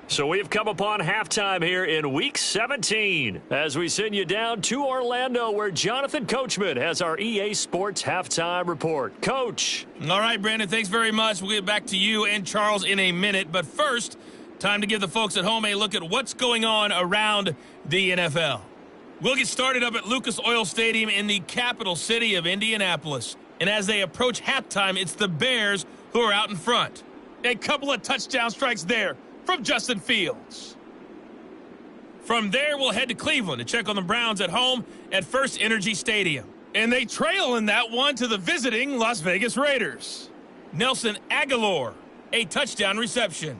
So we've come upon halftime here in Week 17 as we send you down to Orlando, where Jonathan Coachman has our EA Sports Halftime Report. Coach. All right, Brandon, thanks very much. We'll get back to you and Charles in a minute. But first, time to give the folks at home a look at what's going on around the NFL. We'll get started up at Lucas Oil Stadium in the capital city of Indianapolis. And as they approach halftime, it's the Bears who are out in front. A couple of touchdown strikes there from Justin Fields. From there, we'll head to Cleveland to check on the Browns at home at First Energy Stadium. And they trail in that one to the visiting Las Vegas Raiders. Nelson Aguilar, a touchdown reception.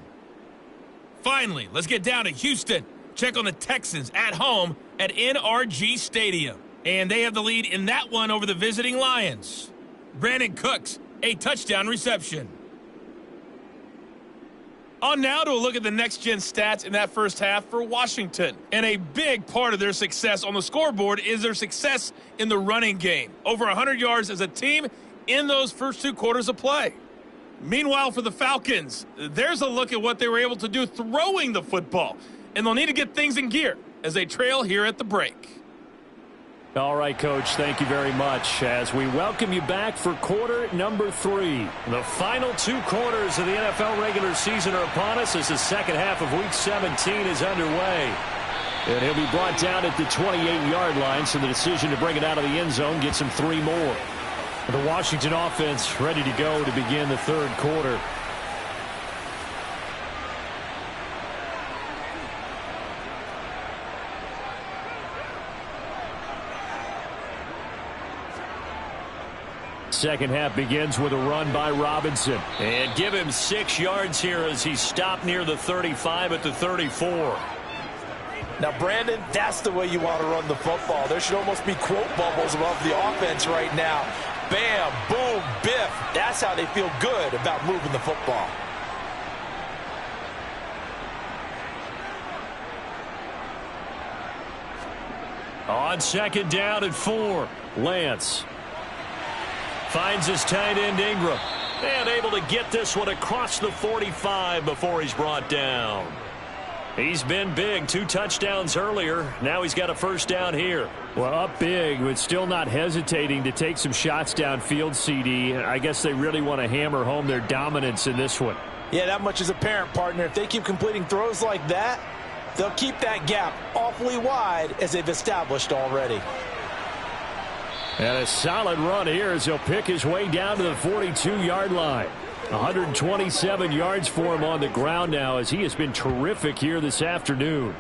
Finally, let's get down to Houston. Check on the Texans at home at NRG Stadium. And they have the lead in that one over the visiting Lions. Brandon Cooks, a touchdown reception. On now to a look at the next-gen stats in that first half for Washington. And a big part of their success on the scoreboard is their success in the running game. Over 100 yards as a team in those first 2 quarters of play. Meanwhile, for the Falcons, there's a look at what they were able to do throwing the football. And they'll need to get things in gear as they trail here at the break. All right, Coach, thank you very much as we welcome you back for quarter number 3. The final 2 quarters of the NFL regular season are upon us as the second half of Week 17 is underway. And he'll be brought down at the 28-yard line, so the decision to bring it out of the end zone gets him 3 more. The Washington offense ready to go to begin the 3rd quarter. Second half begins with a run by Robinson. And give him 6 yards here as he's stopped near the 35 at the 34. Now, Brandon, that's the way you want to run the football. There should almost be quote bubbles above the offense right now. Bam, boom, biff. That's how they feel good about moving the football. On 2nd down and 4, Lance Finds his tight end Ingram. And able to get this one across the 45 before he's brought down. He's been big. 2 touchdowns earlier. Now he's got a first down here. Well, up big, but still not hesitating to take some shots downfield, CD. I guess they really want to hammer home their dominance in this one. Yeah, that much is apparent, partner. If they keep completing throws like that, they'll keep that gap awfully wide as they've established already. And a solid run here as he'll pick his way down to the 42-yard line. 127 yards for him on the ground now as he has been terrific here this afternoon.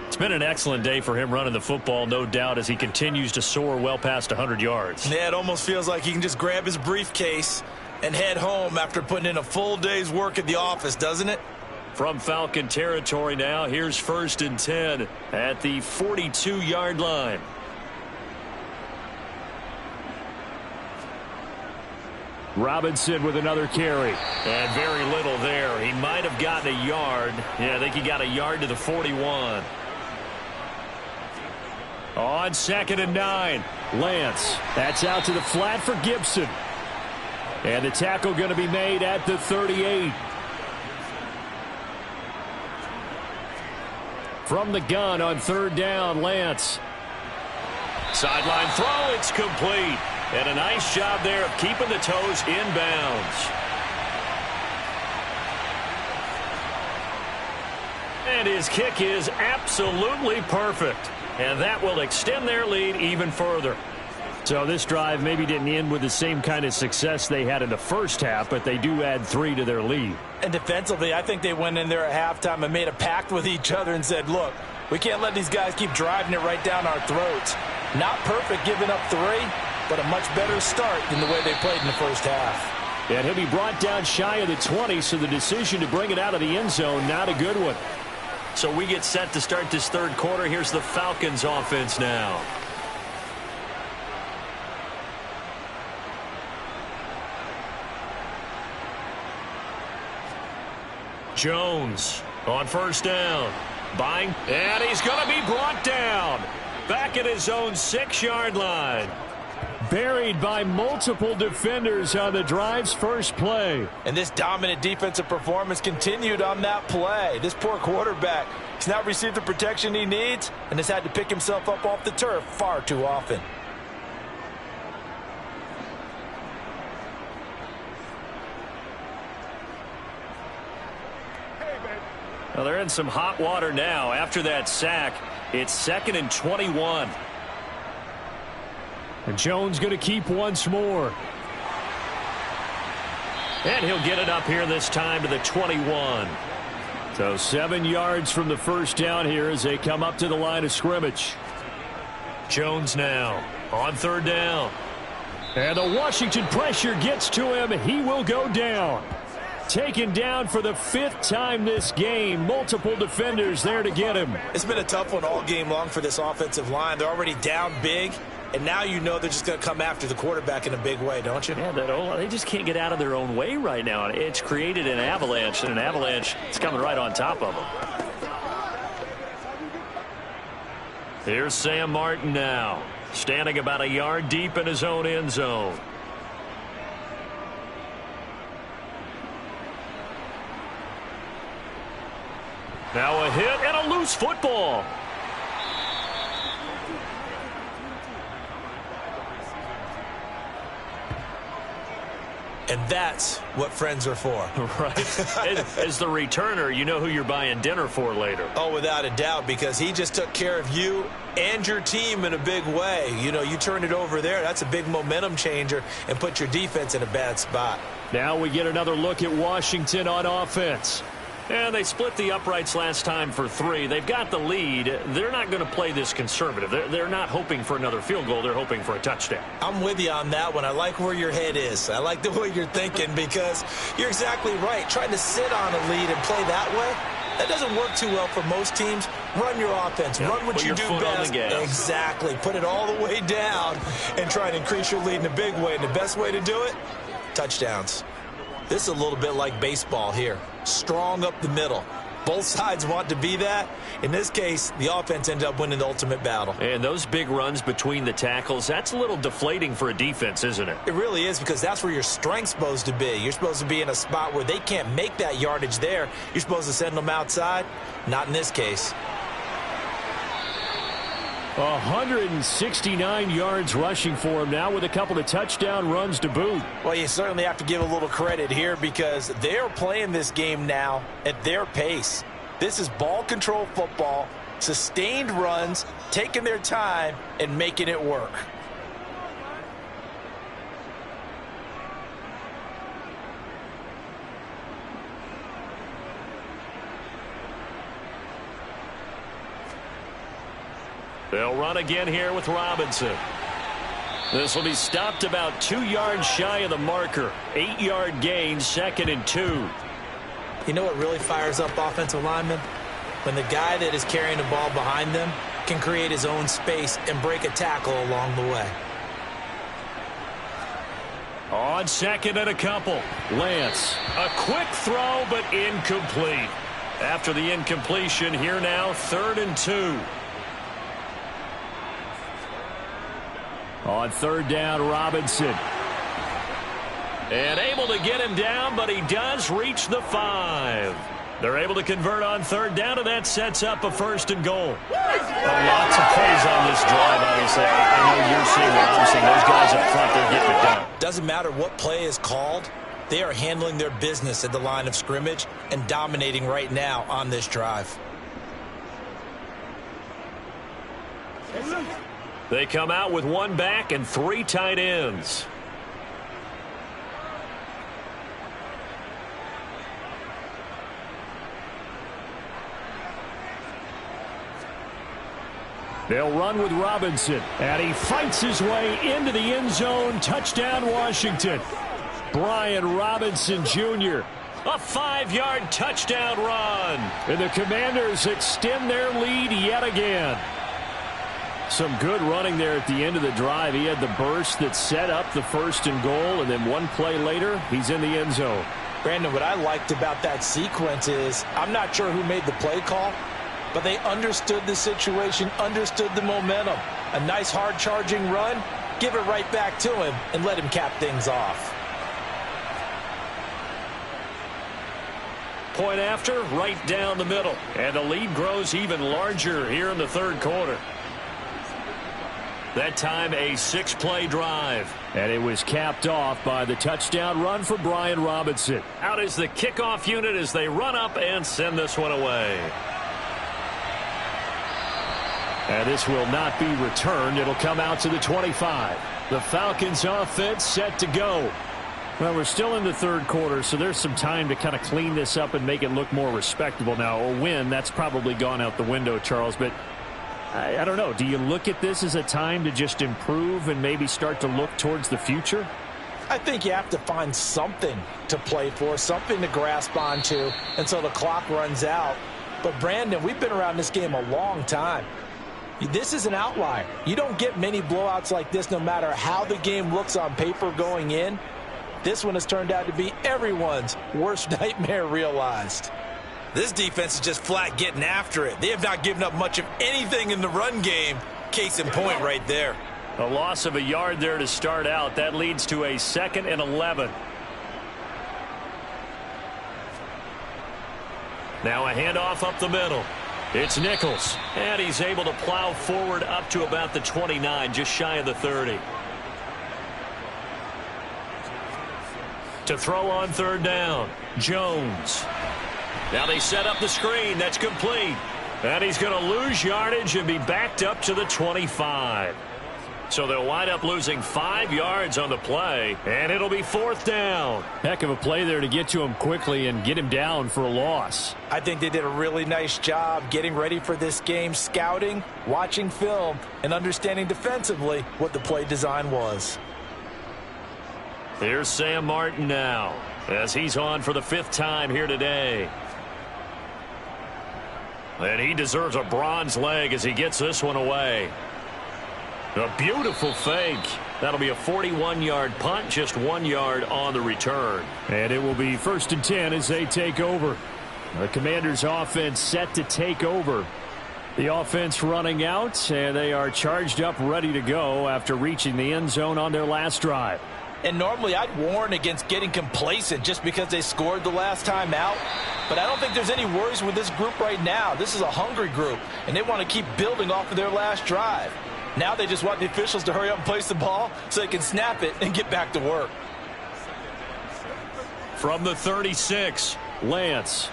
It's been an excellent day for him running the football, no doubt, as he continues to soar well past 100 yards. Yeah, it almost feels like he can just grab his briefcase and head home after putting in a full day's work at the office, doesn't it? From Falcon territory now, here's 1st and 10 at the 42-yard line. Robinson with another carry. And very little there. He might have gotten a yard. Yeah, I think he got a yard to the 41. On 2nd and 9. Lance. That's out to the flat for Gibson. And the tackle going to be made at the 38. From the gun on 3rd down, Lance. Sideline throw, it's complete. And a nice job there of keeping the toes inbounds. And his kick is absolutely perfect. And that will extend their lead even further. So this drive maybe didn't end with the same kind of success they had in the first half, but they do add 3 to their lead. And defensively, I think they went in there at halftime and made a pact with each other and said, look, we can't let these guys keep driving it right down our throats. Not perfect giving up 3, but a much better start than the way they played in the first half. And he'll be brought down shy of the 20, so the decision to bring it out of the end zone, not a good one. So we get set to start this 3rd quarter. Here's the Falcons offense now. Jones on 1st down. Buying, and he's going to be brought down. Back at his own 6-yard line. Buried by multiple defenders on the drive's first play. And this dominant defensive performance continued on that play. This poor quarterback has not received the protection he needs and has had to pick himself up off the turf far too often. Well, they're in some hot water now. After that sack, it's 2nd and 21. And Jones going to keep once more. And he'll get it up here this time to the 21. So 7 yards from the first down here as they come up to the line of scrimmage. Jones now on 3rd down. And the Washington pressure gets to him. He will go down. Taken down for the 5th time this game. Multiple defenders there to get him. It's been a tough one all game long for this offensive line. They're already down big, and now you know they're just going to come after the quarterback in a big way, don't you? Yeah, they just can't get out of their own way right now. It's created an avalanche, and an avalanche is coming right on top of them. Here's Sam Martin now, standing about a yard deep in his own end zone. Now a hit and a loose football. And that's what friends are for. Right. As the returner, you know who you're buying dinner for later. Oh, without a doubt, because he just took care of you and your team in a big way. You know, you turn it over there. That's a big momentum changer and put your defense in a bad spot. Now we get another look at Washington on offense. And they split the uprights last time for 3. They've got the lead. They're not going to play this conservative. They're not hoping for another field goal. They're hoping for a touchdown. I'm with you on that one. I like where your head is. I like the way you're thinking because you're exactly right. Trying to sit on a lead and play that way, that doesn't work too well for most teams. Run your offense. Run what you do best. Exactly. Put it all the way down and try and increase your lead in a big way. And the best way to do it, touchdowns. This is a little bit like baseball here. Strong up the middle. Both sides want to be that. In this case, the offense ended up winning the ultimate battle. And those big runs between the tackles, that's a little deflating for a defense, isn't it? It really is, because that's where your strength's supposed to be. You're supposed to be in a spot where they can't make that yardage there. You're supposed to send them outside. Not in this case. 169 yards rushing for him now with a couple of touchdown runs to boot. Well, you certainly have to give a little credit here because they're playing this game now at their pace. This is ball control football, sustained runs, taking their time and making it work. They'll run again here with Robinson. This will be stopped about 2 yards shy of the marker. 8-yard gain, 2nd and 2. You know what really fires up offensive linemen? When the guy that is carrying the ball behind them can create his own space and break a tackle along the way. On 2nd and a couple. Lance. A quick throw, but incomplete. After the incompletion, here now, 3rd and 2. On 3rd down, Robinson. And able to get him down, but he does reach the 5. They're able to convert on 3rd down, and that sets up a 1st and goal. Lots of plays on this drive, obviously. I know you're seeing what I'm seeing. Those guys up front, they're getting it done. Doesn't matter what play is called. They are handling their business at the line of scrimmage and dominating right now on this drive. They come out with 1 back and 3 tight ends. They'll run with Robinson, and he fights his way into the end zone. Touchdown, Washington. Brian Robinson Jr. A 5-yard touchdown run. And the Commanders extend their lead yet again. Some good running there at the end of the drive. He had the burst that set up the 1st and goal, and then 1 play later, he's in the end zone. Brandon, what I liked about that sequence is I'm not sure who made the play call, but they understood the situation, understood the momentum. A nice hard-charging run, give it right back to him, and let him cap things off. Point after, right down the middle. And the lead grows even larger here in the 3rd quarter. That time a 6-play drive. And it was capped off by the touchdown run for Brian Robinson. Out is the kickoff unit as they run up and send this one away. And this will not be returned. It'll come out to the 25. The Falcons offense set to go. Well, we're still in the 3rd quarter, so there's some time to kind of clean this up and make it look more respectable. Now, a win, that's probably gone out the window, Charles, but I don't know. Do you look at this as a time to just improve and maybe start to look towards the future? I think you have to find something to play for, something to grasp onto until the clock runs out. But, Brandon, we've been around this game a long time. This is an outlier. You don't get many blowouts like this no matter how the game looks on paper going in. This one has turned out to be everyone's worst nightmare realized. This defense is just flat getting after it. They have not given up much of anything in the run game. Case in point right there. A loss of a yard there to start out. That leads to a 2nd and 11. Now a handoff up the middle. It's Nichols. And he's able to plow forward up to about the 29, just shy of the 30. To throw on 3rd down, Jones. Now they set up the screen. That's complete. And he's going to lose yardage and be backed up to the 25. So they'll wind up losing 5 yards on the play, and it'll be 4th down. Heck of a play there to get to him quickly and get him down for a loss. I think they did a really nice job getting ready for this game, scouting, watching film, and understanding defensively what the play design was. Here's Sam Martin now, as he's on for the 5th time here today. And he deserves a bronze leg as he gets this one away. A beautiful fake. That'll be a 41-yard punt, just 1 yard on the return. And it will be 1st and 10 as they take over. The Commanders' offense set to take over. The offense running out, and they are charged up, ready to go after reaching the end zone on their last drive. And normally I'd warn against getting complacent just because they scored the last time out. But I don't think there's any worries with this group right now. This is a hungry group, and they want to keep building off of their last drive. Now they just want the officials to hurry up and place the ball so they can snap it and get back to work. From the 36, Lance.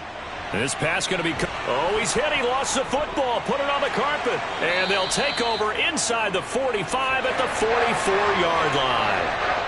This pass going to be... Oh, he's hit. He lost the football. Put it on the carpet. And they'll take over inside the 45 at the 44-yard line.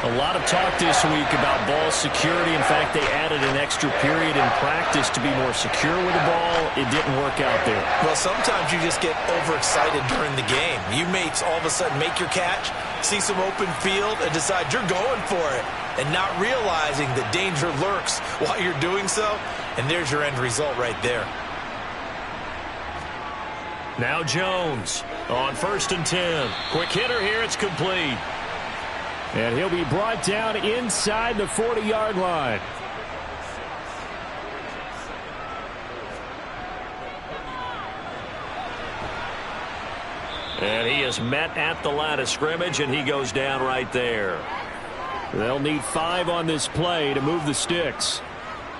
A lot of talk this week about ball security. In fact, they added an extra period in practice to be more secure with the ball. It didn't work out there. Well, sometimes you just get overexcited during the game. You may all of a sudden make your catch, see some open field, and decide you're going for it, and not realizing the danger lurks while you're doing so. And there's your end result right there. Now Jones on 1st and 10. Quick hitter here. It's complete. And he'll be brought down inside the 40-yard line. And he is met at the line of scrimmage, and he goes down right there. They'll need 5 on this play to move the sticks.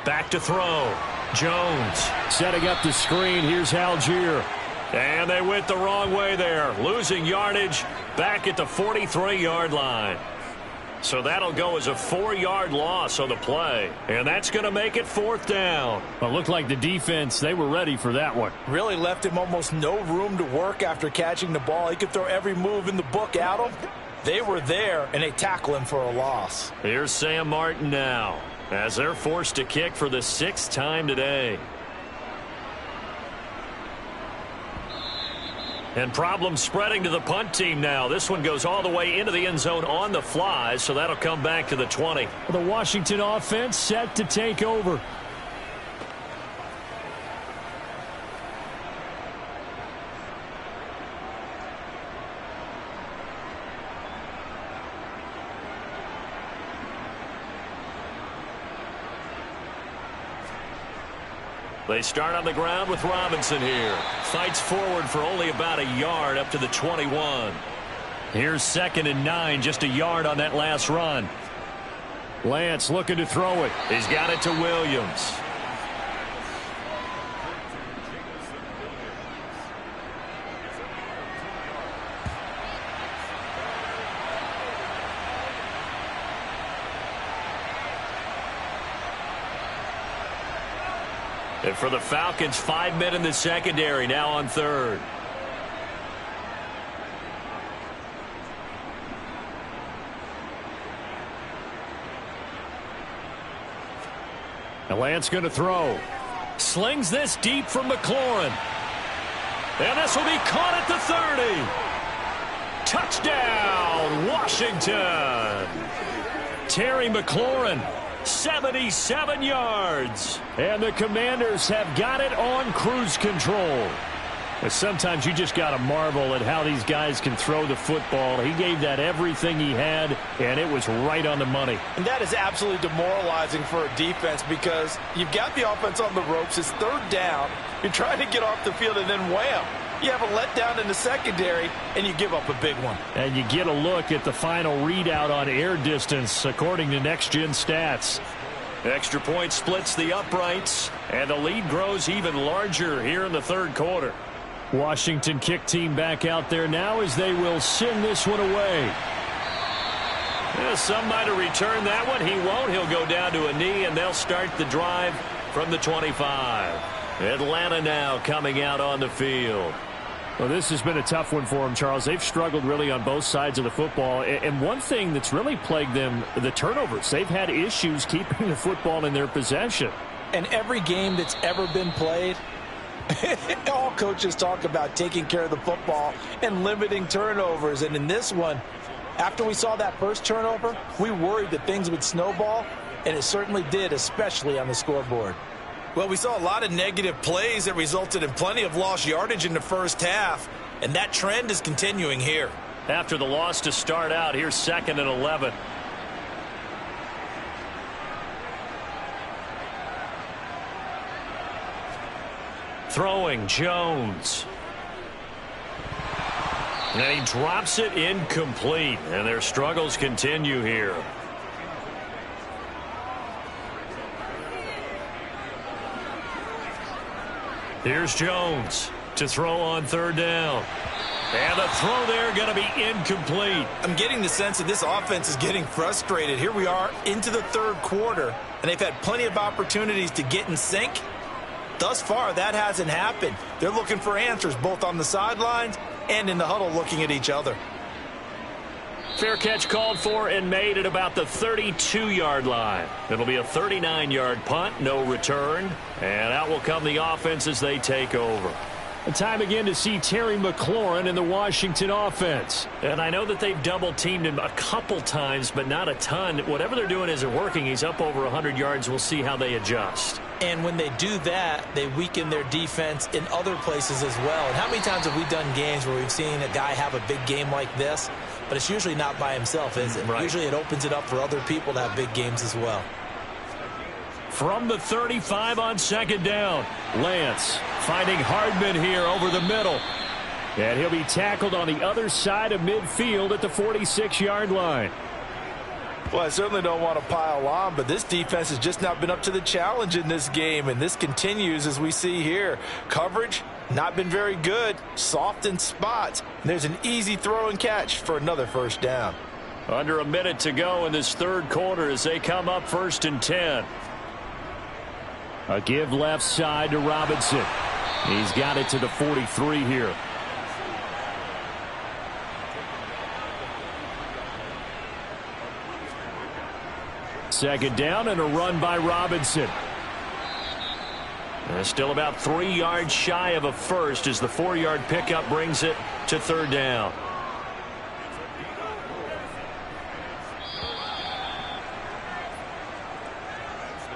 Back to throw. Jones setting up the screen. Here's Algier. And they went the wrong way there. Losing yardage back at the 43-yard line. So that'll go as a 4-yard loss on the play. And that's going to make it 4th down. Well, it looked like the defense, they were ready for that one. Really left him almost no room to work after catching the ball. He could throw every move in the book at him. They were there, and they tackle him for a loss. Here's Sam Martin now, as they're forced to kick for the 6th time today. And problems spreading to the punt team now. This one goes all the way into the end zone on the fly, so that'll come back to the 20. The Washington offense set to take over. They start on the ground with Robinson here. Fights forward for only about a yard up to the 21. Here's 2nd and 9, just a yard on that last run. Lance looking to throw it. He's got it to Williams. And for the Falcons, 5 men in the secondary, now on 3rd. And Lance going to throw. Slings this deep from McLaurin. And this will be caught at the 30. Touchdown, Washington. Terry McLaurin. 77 yards. And the Commanders have got it on cruise control. But sometimes you just got to marvel at how these guys can throw the football. He gave that everything he had, and it was right on the money. And that is absolutely demoralizing for a defense because you've got the offense on the ropes. It's 3rd down. You're trying to get off the field, and then wham. You have a letdown in the secondary, and you give up a big one. And you get a look at the final readout on air distance, according to Next Gen Stats. Extra point splits the uprights, and the lead grows even larger here in the 3rd quarter. Washington kick team back out there now as they will send this one away. Yeah, some might have returned that one. He won't. He'll go down to a knee, and they'll start the drive from the 25. Atlanta now coming out on the field. Well, this has been a tough one for them, Charles. They've struggled really on both sides of the football. And one thing that's really plagued them, the turnovers. They've had issues keeping the football in their possession. And every game that's ever been played, all coaches talk about taking care of the football and limiting turnovers. And in this one, after we saw that first turnover, we worried that things would snowball, and it certainly did, especially on the scoreboard. Well, we saw a lot of negative plays that resulted in plenty of lost yardage in the first half, and that trend is continuing here. After the loss to start out, here's 2nd and 11. Throwing Jones. And he drops it incomplete. And their struggles continue here. Here's Jones to throw on third down. And the throw there going to be incomplete. I'm getting the sense that this offense is getting frustrated. Here we are into the third quarter, and they've had plenty of opportunities to get in sync. Thus far, that hasn't happened. They're looking for answers both on the sidelines and in the huddle looking at each other. Fair catch called for and made at about the 32-yard line. It'll be a 39-yard punt, no return. And out will come the offense as they take over. Time again to see Terry McLaurin in the Washington offense. And I know that they've double-teamed him a couple times, but not a ton. Whatever they're doing isn't working. He's up over 100 yards. We'll see how they adjust. And when they do that, they weaken their defense in other places as well. And how many times have we done games where we've seen a guy have a big game like this? But it's usually not by himself, is it? Right. Usually it opens it up for other people to have big games as well. From the 35 on second down, Lance finding Hardman here over the middle. And he'll be tackled on the other side of midfield at the 46-yard line. Well, I certainly don't want to pile on, but this defense has just not been up to the challenge in this game, and this continues as we see here. Coverage, not been very good, soft in spots. And there's an easy throw and catch for another first down. Under a minute to go in this third quarter as they come up 1st and 10. A give left side to Robinson. He's got it to the 43 here. Second down and a run by Robinson. And still about 3 yards shy of a first as the 4-yard pickup brings it to third down.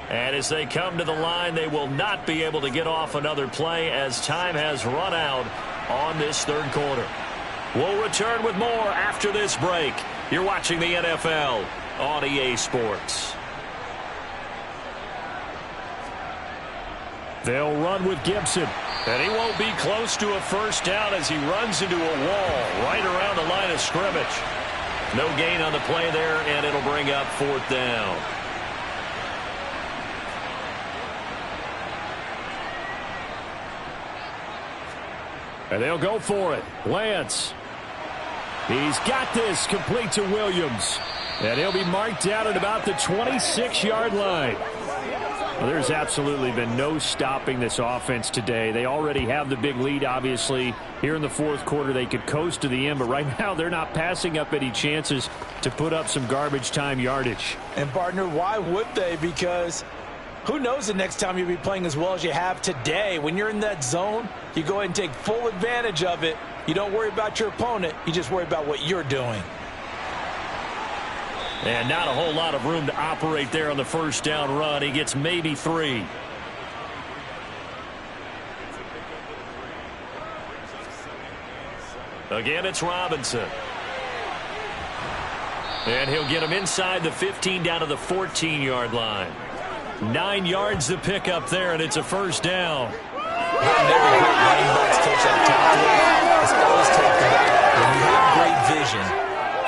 And as they come to the line, they will not be able to get off another play as time has run out on this third quarter. We'll return with more after this break. You're watching the NFL on EA Sports. They'll run with Gibson. And he won't be close to a first down as he runs into a wall right around the line of scrimmage. No gain on the play there, and it'll bring up 4th down. And they'll go for it. Lance. He's got this complete to Williams. And he'll be marked down at about the 26-yard line. Well, there's absolutely been no stopping this offense today. They already have the big lead, obviously. Here in the fourth quarter, they could coast to the end. But right now, they're not passing up any chances to put up some garbage time yardage. And, partner, why would they? Because who knows the next time you'll be playing as well as you have today. When you're in that zone, you go ahead and take full advantage of it. You don't worry about your opponent. You just worry about what you're doing. And not a whole lot of room to operate there on the first down run. He gets maybe 3. Again, it's Robinson. And he'll get him inside the 15 down to the 14-yard line. 9 yards to pick up there, and it's a first down. Never great running backs touch that top. It's always talked about when you have great vision,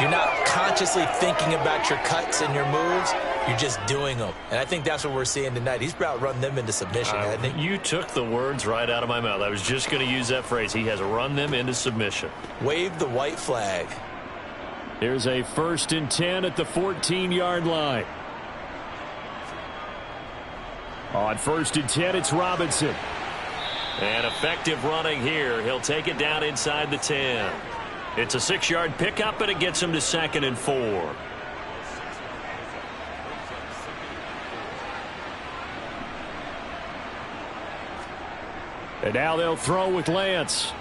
you're not consciously thinking about your cuts and your moves. You're just doing them. And I think that's what we're seeing tonight. He's about run them into submission, hasn't he? You took the words right out of my mouth. I was just going to use that phrase. He has run them into submission. Wave the white flag. Here's a 1st and 10 at the 14-yard line. On 1st and 10, it's Robinson. And effective running here. He'll take it down inside the 10. It's a 6-yard pickup, and it gets him to 2nd and 4. And now they'll throw with Lance.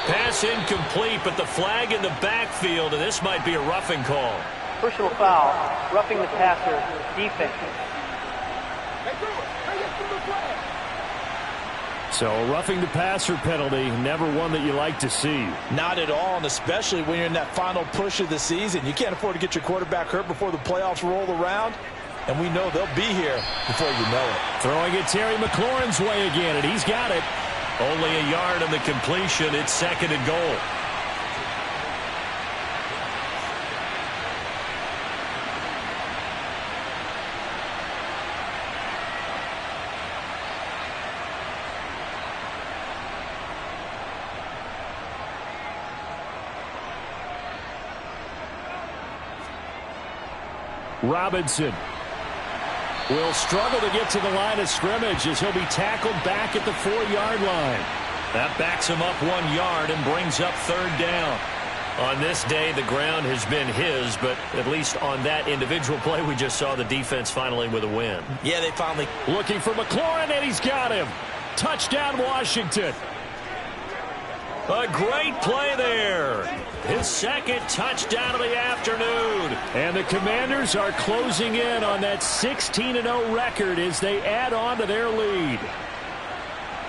Pass incomplete, but the flag in the backfield, and this might be a roughing call. Personal foul, roughing the passer, defense. So roughing the passer penalty, never one that you like to see. Not at all, and especially when you're in that final push of the season. You can't afford to get your quarterback hurt before the playoffs roll around. and we know they'll be here before you know it. Throwing it Terry McLaurin's way again, and he's got it. Only a yard on the completion. It's 2nd and goal. Robinson will struggle to get to the line of scrimmage as he'll be tackled back at the 4-yard line. That backs him up 1 yard and brings up 3rd down. On this day, the ground has been his, but at least on that individual play, we just saw the defense finally with a win. Yeah, they finally... Looking for McLaurin, and he's got him. Touchdown, Washington. A great play there. His 2nd touchdown of the afternoon. And the Commanders are closing in on that 16-0 record as they add on to their lead.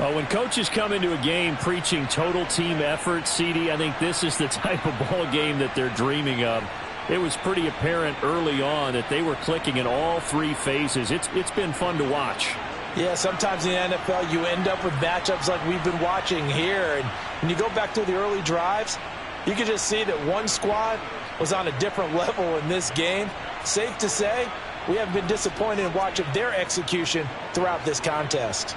Well, when coaches come into a game preaching total team effort, CD, I think this is the type of ball game that they're dreaming of. It was pretty apparent early on that they were clicking in all 3 phases. It's been fun to watch. Yeah, sometimes in the NFL you end up with matchups like we've been watching here. And when you go back to the early drives, you can just see that one squad was on a different level in this game. Safe to say, we haven't been disappointed in watching their execution throughout this contest.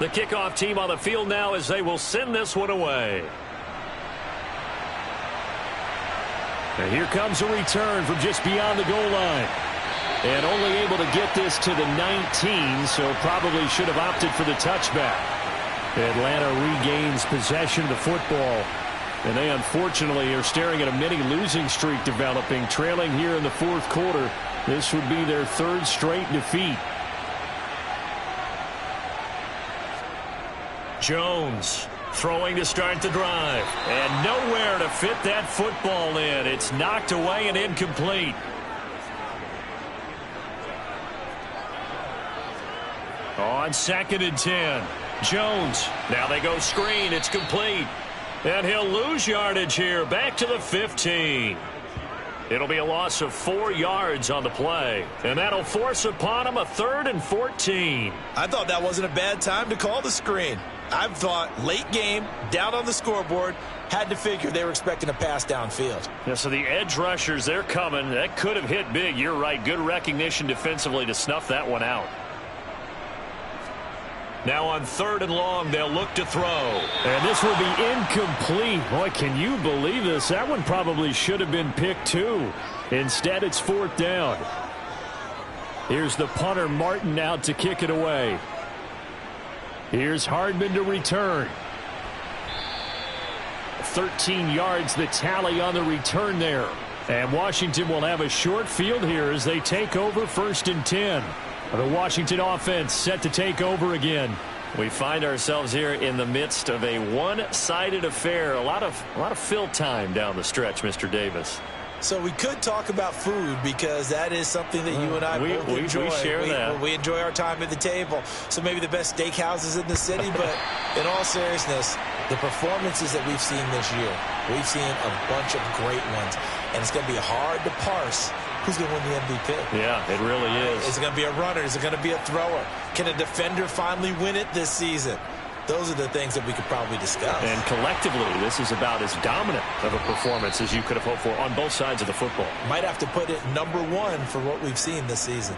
The kickoff team on the field now as they will send this one away. And here comes a return from just beyond the goal line. And only able to get this to the 19, so probably should have opted for the touchback. Atlanta regains possession of the football. And they unfortunately are staring at a mini losing streak developing, trailing here in the 4th quarter. This would be their 3rd straight defeat. Jones throwing to start the drive. And nowhere to fit that football in. It's knocked away and incomplete. On 2nd and 10. Jones. Now they go screen. It's complete. And he'll lose yardage here. Back to the 15. It'll be a loss of 4 yards on the play. And that'll force upon him a 3rd and 14. I thought that wasn't a bad time to call the screen. I've thought late game, down on the scoreboard, had to figure they were expecting a pass downfield. Yeah, so the edge rushers, they're coming. That could have hit big. You're right. Good recognition defensively to snuff that one out. Now on 3rd and long, they'll look to throw. And this will be incomplete. Boy, can you believe this? That one probably should have been picked too. Instead, it's 4th down. Here's the punter, Martin, out to kick it away. Here's Hardman to return. 13 yards the tally on the return there. And Washington will have a short field here as they take over 1st and 10. The Washington offense set to take over again. We find ourselves here in the midst of a one-sided affair. A lot of fill time down the stretch, Mr. Davis. So we could talk about food because that is something that you and I both enjoy. We share that. We enjoy our time at the table. So maybe the best steakhouses in the city, but in all seriousness, the performances that we've seen this year, we've seen a bunch of great ones. And it's going to be hard to parse who's going to win the MVP. Yeah, it really is. Is it going to be a runner? Is it going to be a thrower? Can a defender finally win it this season? Those are the things that we could probably discuss. And collectively, this is about as dominant of a performance as you could have hoped for on both sides of the football. Might have to put it #1 for what we've seen this season.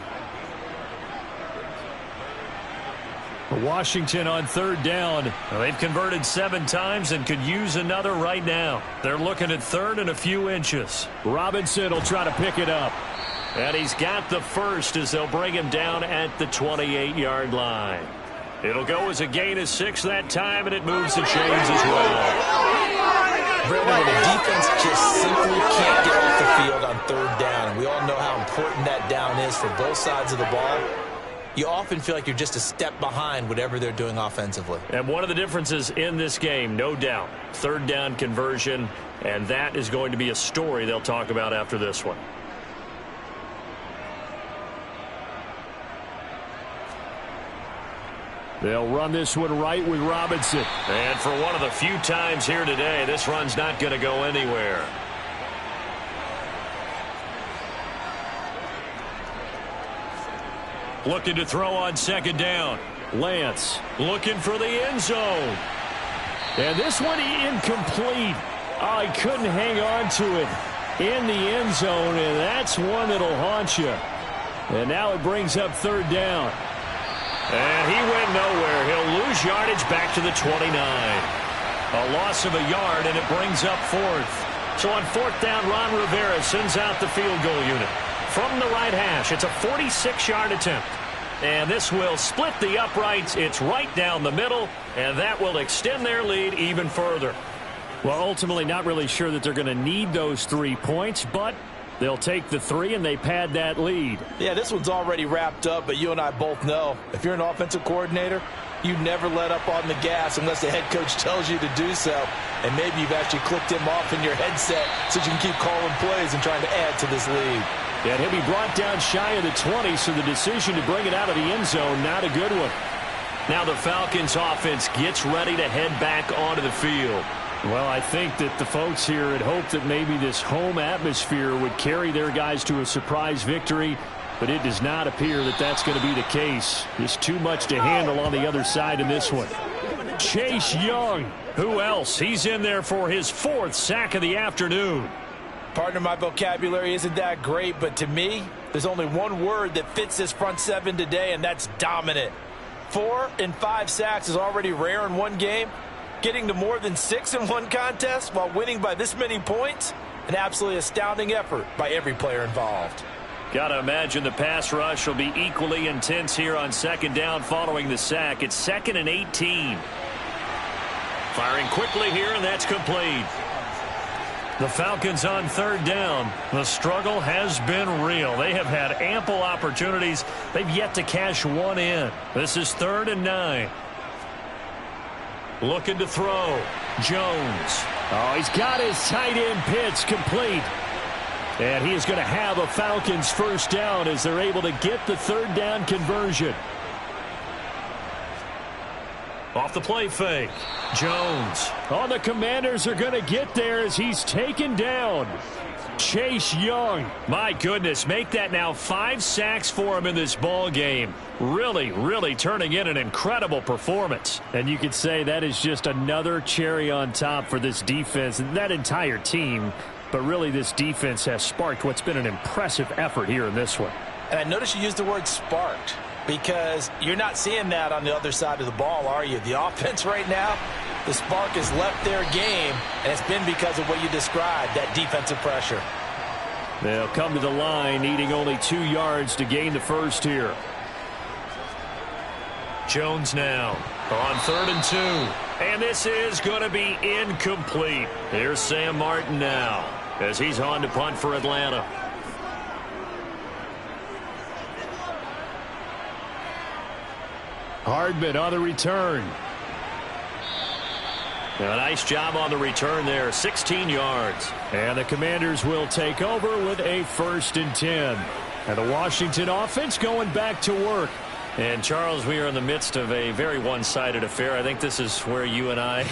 Washington on 3rd down. Well, they've converted 7 times and could use another right now. They're looking at 3rd and a few inches. Robinson will try to pick it up. And he's got the first as they'll bring him down at the 28-yard line. It'll go as a gain of 6 that time, and it moves the chains as well. Brandon, when the defense just simply can't get off the field on 3rd down, and we all know how important that down is for both sides of the ball, you often feel like you're just a step behind whatever they're doing offensively. And one of the differences in this game, no doubt, 3rd down conversion, and that is going to be a story they'll talk about after this one. They'll run this one right with Robinson. And for one of the few times here today, this run's not going to go anywhere. Looking to throw on second down. Lance Looking for the end zone. And this one incomplete. Oh, he couldn't hang on to it in the end zone, and that's one that'll haunt you. And now it brings up third down. And he went nowhere. He'll lose yardage back to the 29. A loss of a yard, and it brings up fourth. So on fourth down, Ron Rivera sends out the field goal unit. From the right hash, it's a 46-yard attempt. And this will split the uprights. It's right down the middle, and that will extend their lead even further. Well, ultimately not really sure that they're going to need those 3 points, but they'll take the 3 and they pad that lead. Yeah, this one's already wrapped up, but you and I both know if you're an offensive coordinator, you never let up on the gas unless the head coach tells you to do so. And maybe you've actually clicked him off in your headset so you can keep calling plays and trying to add to this lead. And he'll be brought down shy of the 20, so the decision to bring it out of the end zone, not a good one. Now the Falcons offense gets ready to head back onto the field. Well, I think that the folks here had hoped that maybe this home atmosphere would carry their guys to a surprise victory, but it does not appear that that's going to be the case. Just too much to handle on the other side in this one. Chase Young. Who else? He's in there for his 4th sack of the afternoon. Partner, my vocabulary isn't that great, but to me, there's only one word that fits this front seven today, and that's dominant. 4 and 5 sacks is already rare in one game. Getting to more than 6 in one contest while winning by this many points, an absolutely astounding effort by every player involved. Got to imagine the pass rush will be equally intense here on second down following the sack. It's 2nd and 18. Firing quickly here, and that's complete. The Falcons on third down. The struggle has been real. They have had ample opportunities. They've yet to cash one in. This is 3rd and 9. Looking to throw. Jones. Oh, he's got his tight end pitch complete. And he is going to have a Falcons first down as they're able to get the third down conversion. Off the play fake. Jones. Oh, the Commanders are going to get there as he's taken down. Chase Young. My goodness, make that now 5 sacks for him in this ball game. Really turning in an incredible performance. And you could say that is just another cherry on top for this defense and that entire team. But really, this defense has sparked what's been an impressive effort here in this one. And I noticed you used the word sparked, because you're not seeing that on the other side of the ball, are you? The offense right now, the spark has left their game, and it's been because of what you described, that defensive pressure. They'll come to the line, needing only 2 yards to gain the first here. Jones now on 3rd and 2. And this is going to be incomplete. Here's Sam Martin now as he's on to punt for Atlanta. Hardman on the return. A nice job on the return there, 16 yards. And the Commanders will take over with a 1st and 10. And the Washington offense going back to work. And, Charles, we are in the midst of a very one-sided affair. I think this is where you and I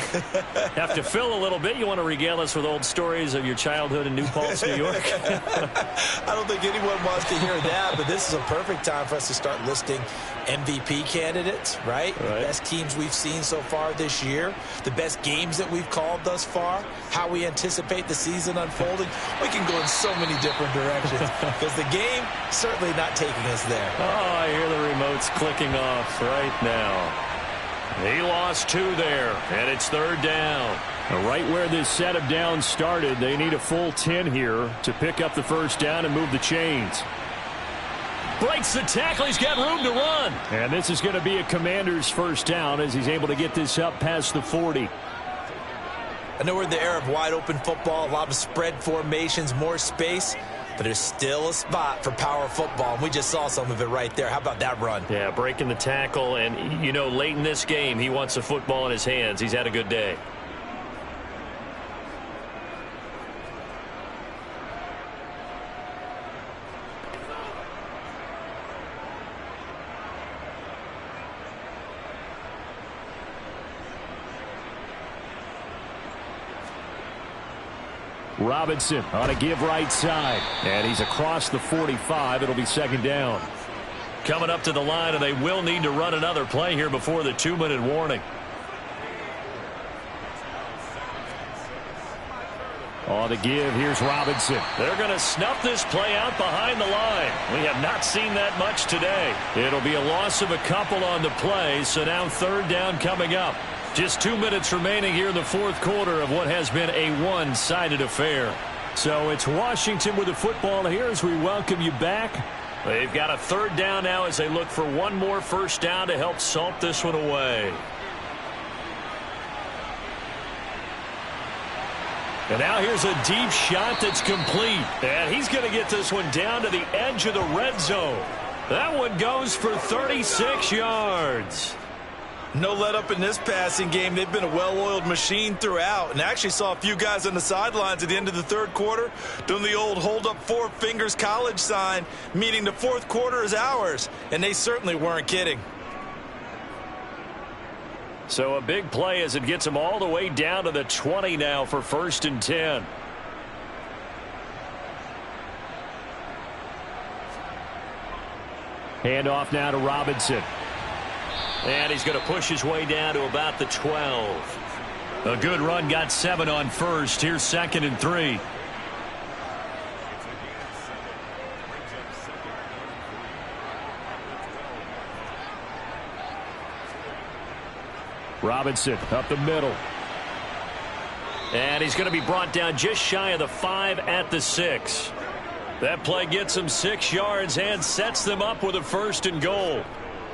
have to fill a little bit. You want to regale us with old stories of your childhood in New Paltz, New York? I don't think anyone wants to hear that, but this is a perfect time for us to start listing MVP candidates, right? The best teams we've seen so far this year, the best games that we've called thus far, how we anticipate the season unfolding. We can go in so many different directions because the game certainly not taking us there. Oh, I hear the remotes clicking off right now. He lost 2 there, and it's 3rd down. Right where this set of downs started, they need a full 10 here to pick up the first down and move the chains. Breaks the tackle. He's got room to run. And this is going to be a Commander's first down as he's able to get this up past the 40. I know we're in the era of wide-open football, a lot of spread formations, more space, but there's still a spot for power football, and we just saw some of it right there. How about that run? Yeah, breaking the tackle, and, you know, late in this game, he wants the football in his hands. He's had a good day. Robinson on a give right side. And he's across the 45. It'll be second down. Coming up to the line, and they will need to run another play here before the 2-minute warning. On the give, here's Robinson. They're going to snuff this play out behind the line. We have not seen that much today. It'll be a loss of a couple on the play, so now third down coming up. Just 2 minutes remaining here in the fourth quarter of what has been a one-sided affair. So it's Washington with the football here as we welcome you back. They've got a third down now as they look for one more first down to help salt this one away. And now here's a deep shot that's complete. And he's going to get this one down to the edge of the red zone. That one goes for 36 yards. No let up in this passing game. They've been a well-oiled machine throughout, and actually saw a few guys on the sidelines at the end of the third quarter doing the old hold up four fingers college sign, meaning the fourth quarter is ours, and they certainly weren't kidding. So a big play as it gets them all the way down to the 20 now for 1st and 10. Handoff now to Robinson. And he's going to push his way down to about the 12. A good run, got 7 on first. Here's 2nd and 3. Robinson up the middle. And he's going to be brought down just shy of the 5 at the 6. That play gets him 6 yards and sets them up with a 1st and goal.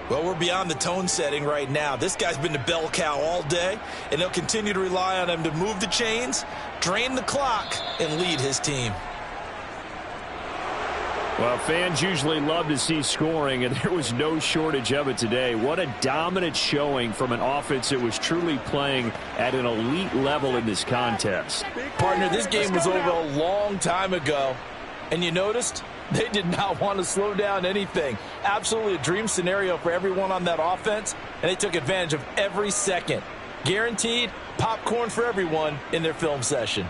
Well, we're beyond the tone setting right now. This guy's been the bell cow all day, and they'll continue to rely on him to move the chains, drain the clock, and lead his team. Well, fans usually love to see scoring, and there was no shortage of it today. What a dominant showing from an offense that was truly playing at an elite level in this contest. Partner, this game was over a long time ago, and you noticed they did not want to slow down anything. Absolutely a dream scenario for everyone on that offense, and they took advantage of every second. Guaranteed popcorn for everyone in their film session.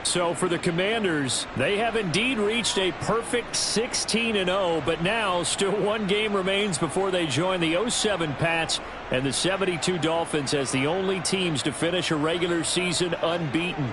So for the Commanders, they have indeed reached a perfect 16-0, but now still one game remains before they join the 07 Pats and the 72 Dolphins as the only teams to finish a regular season unbeaten.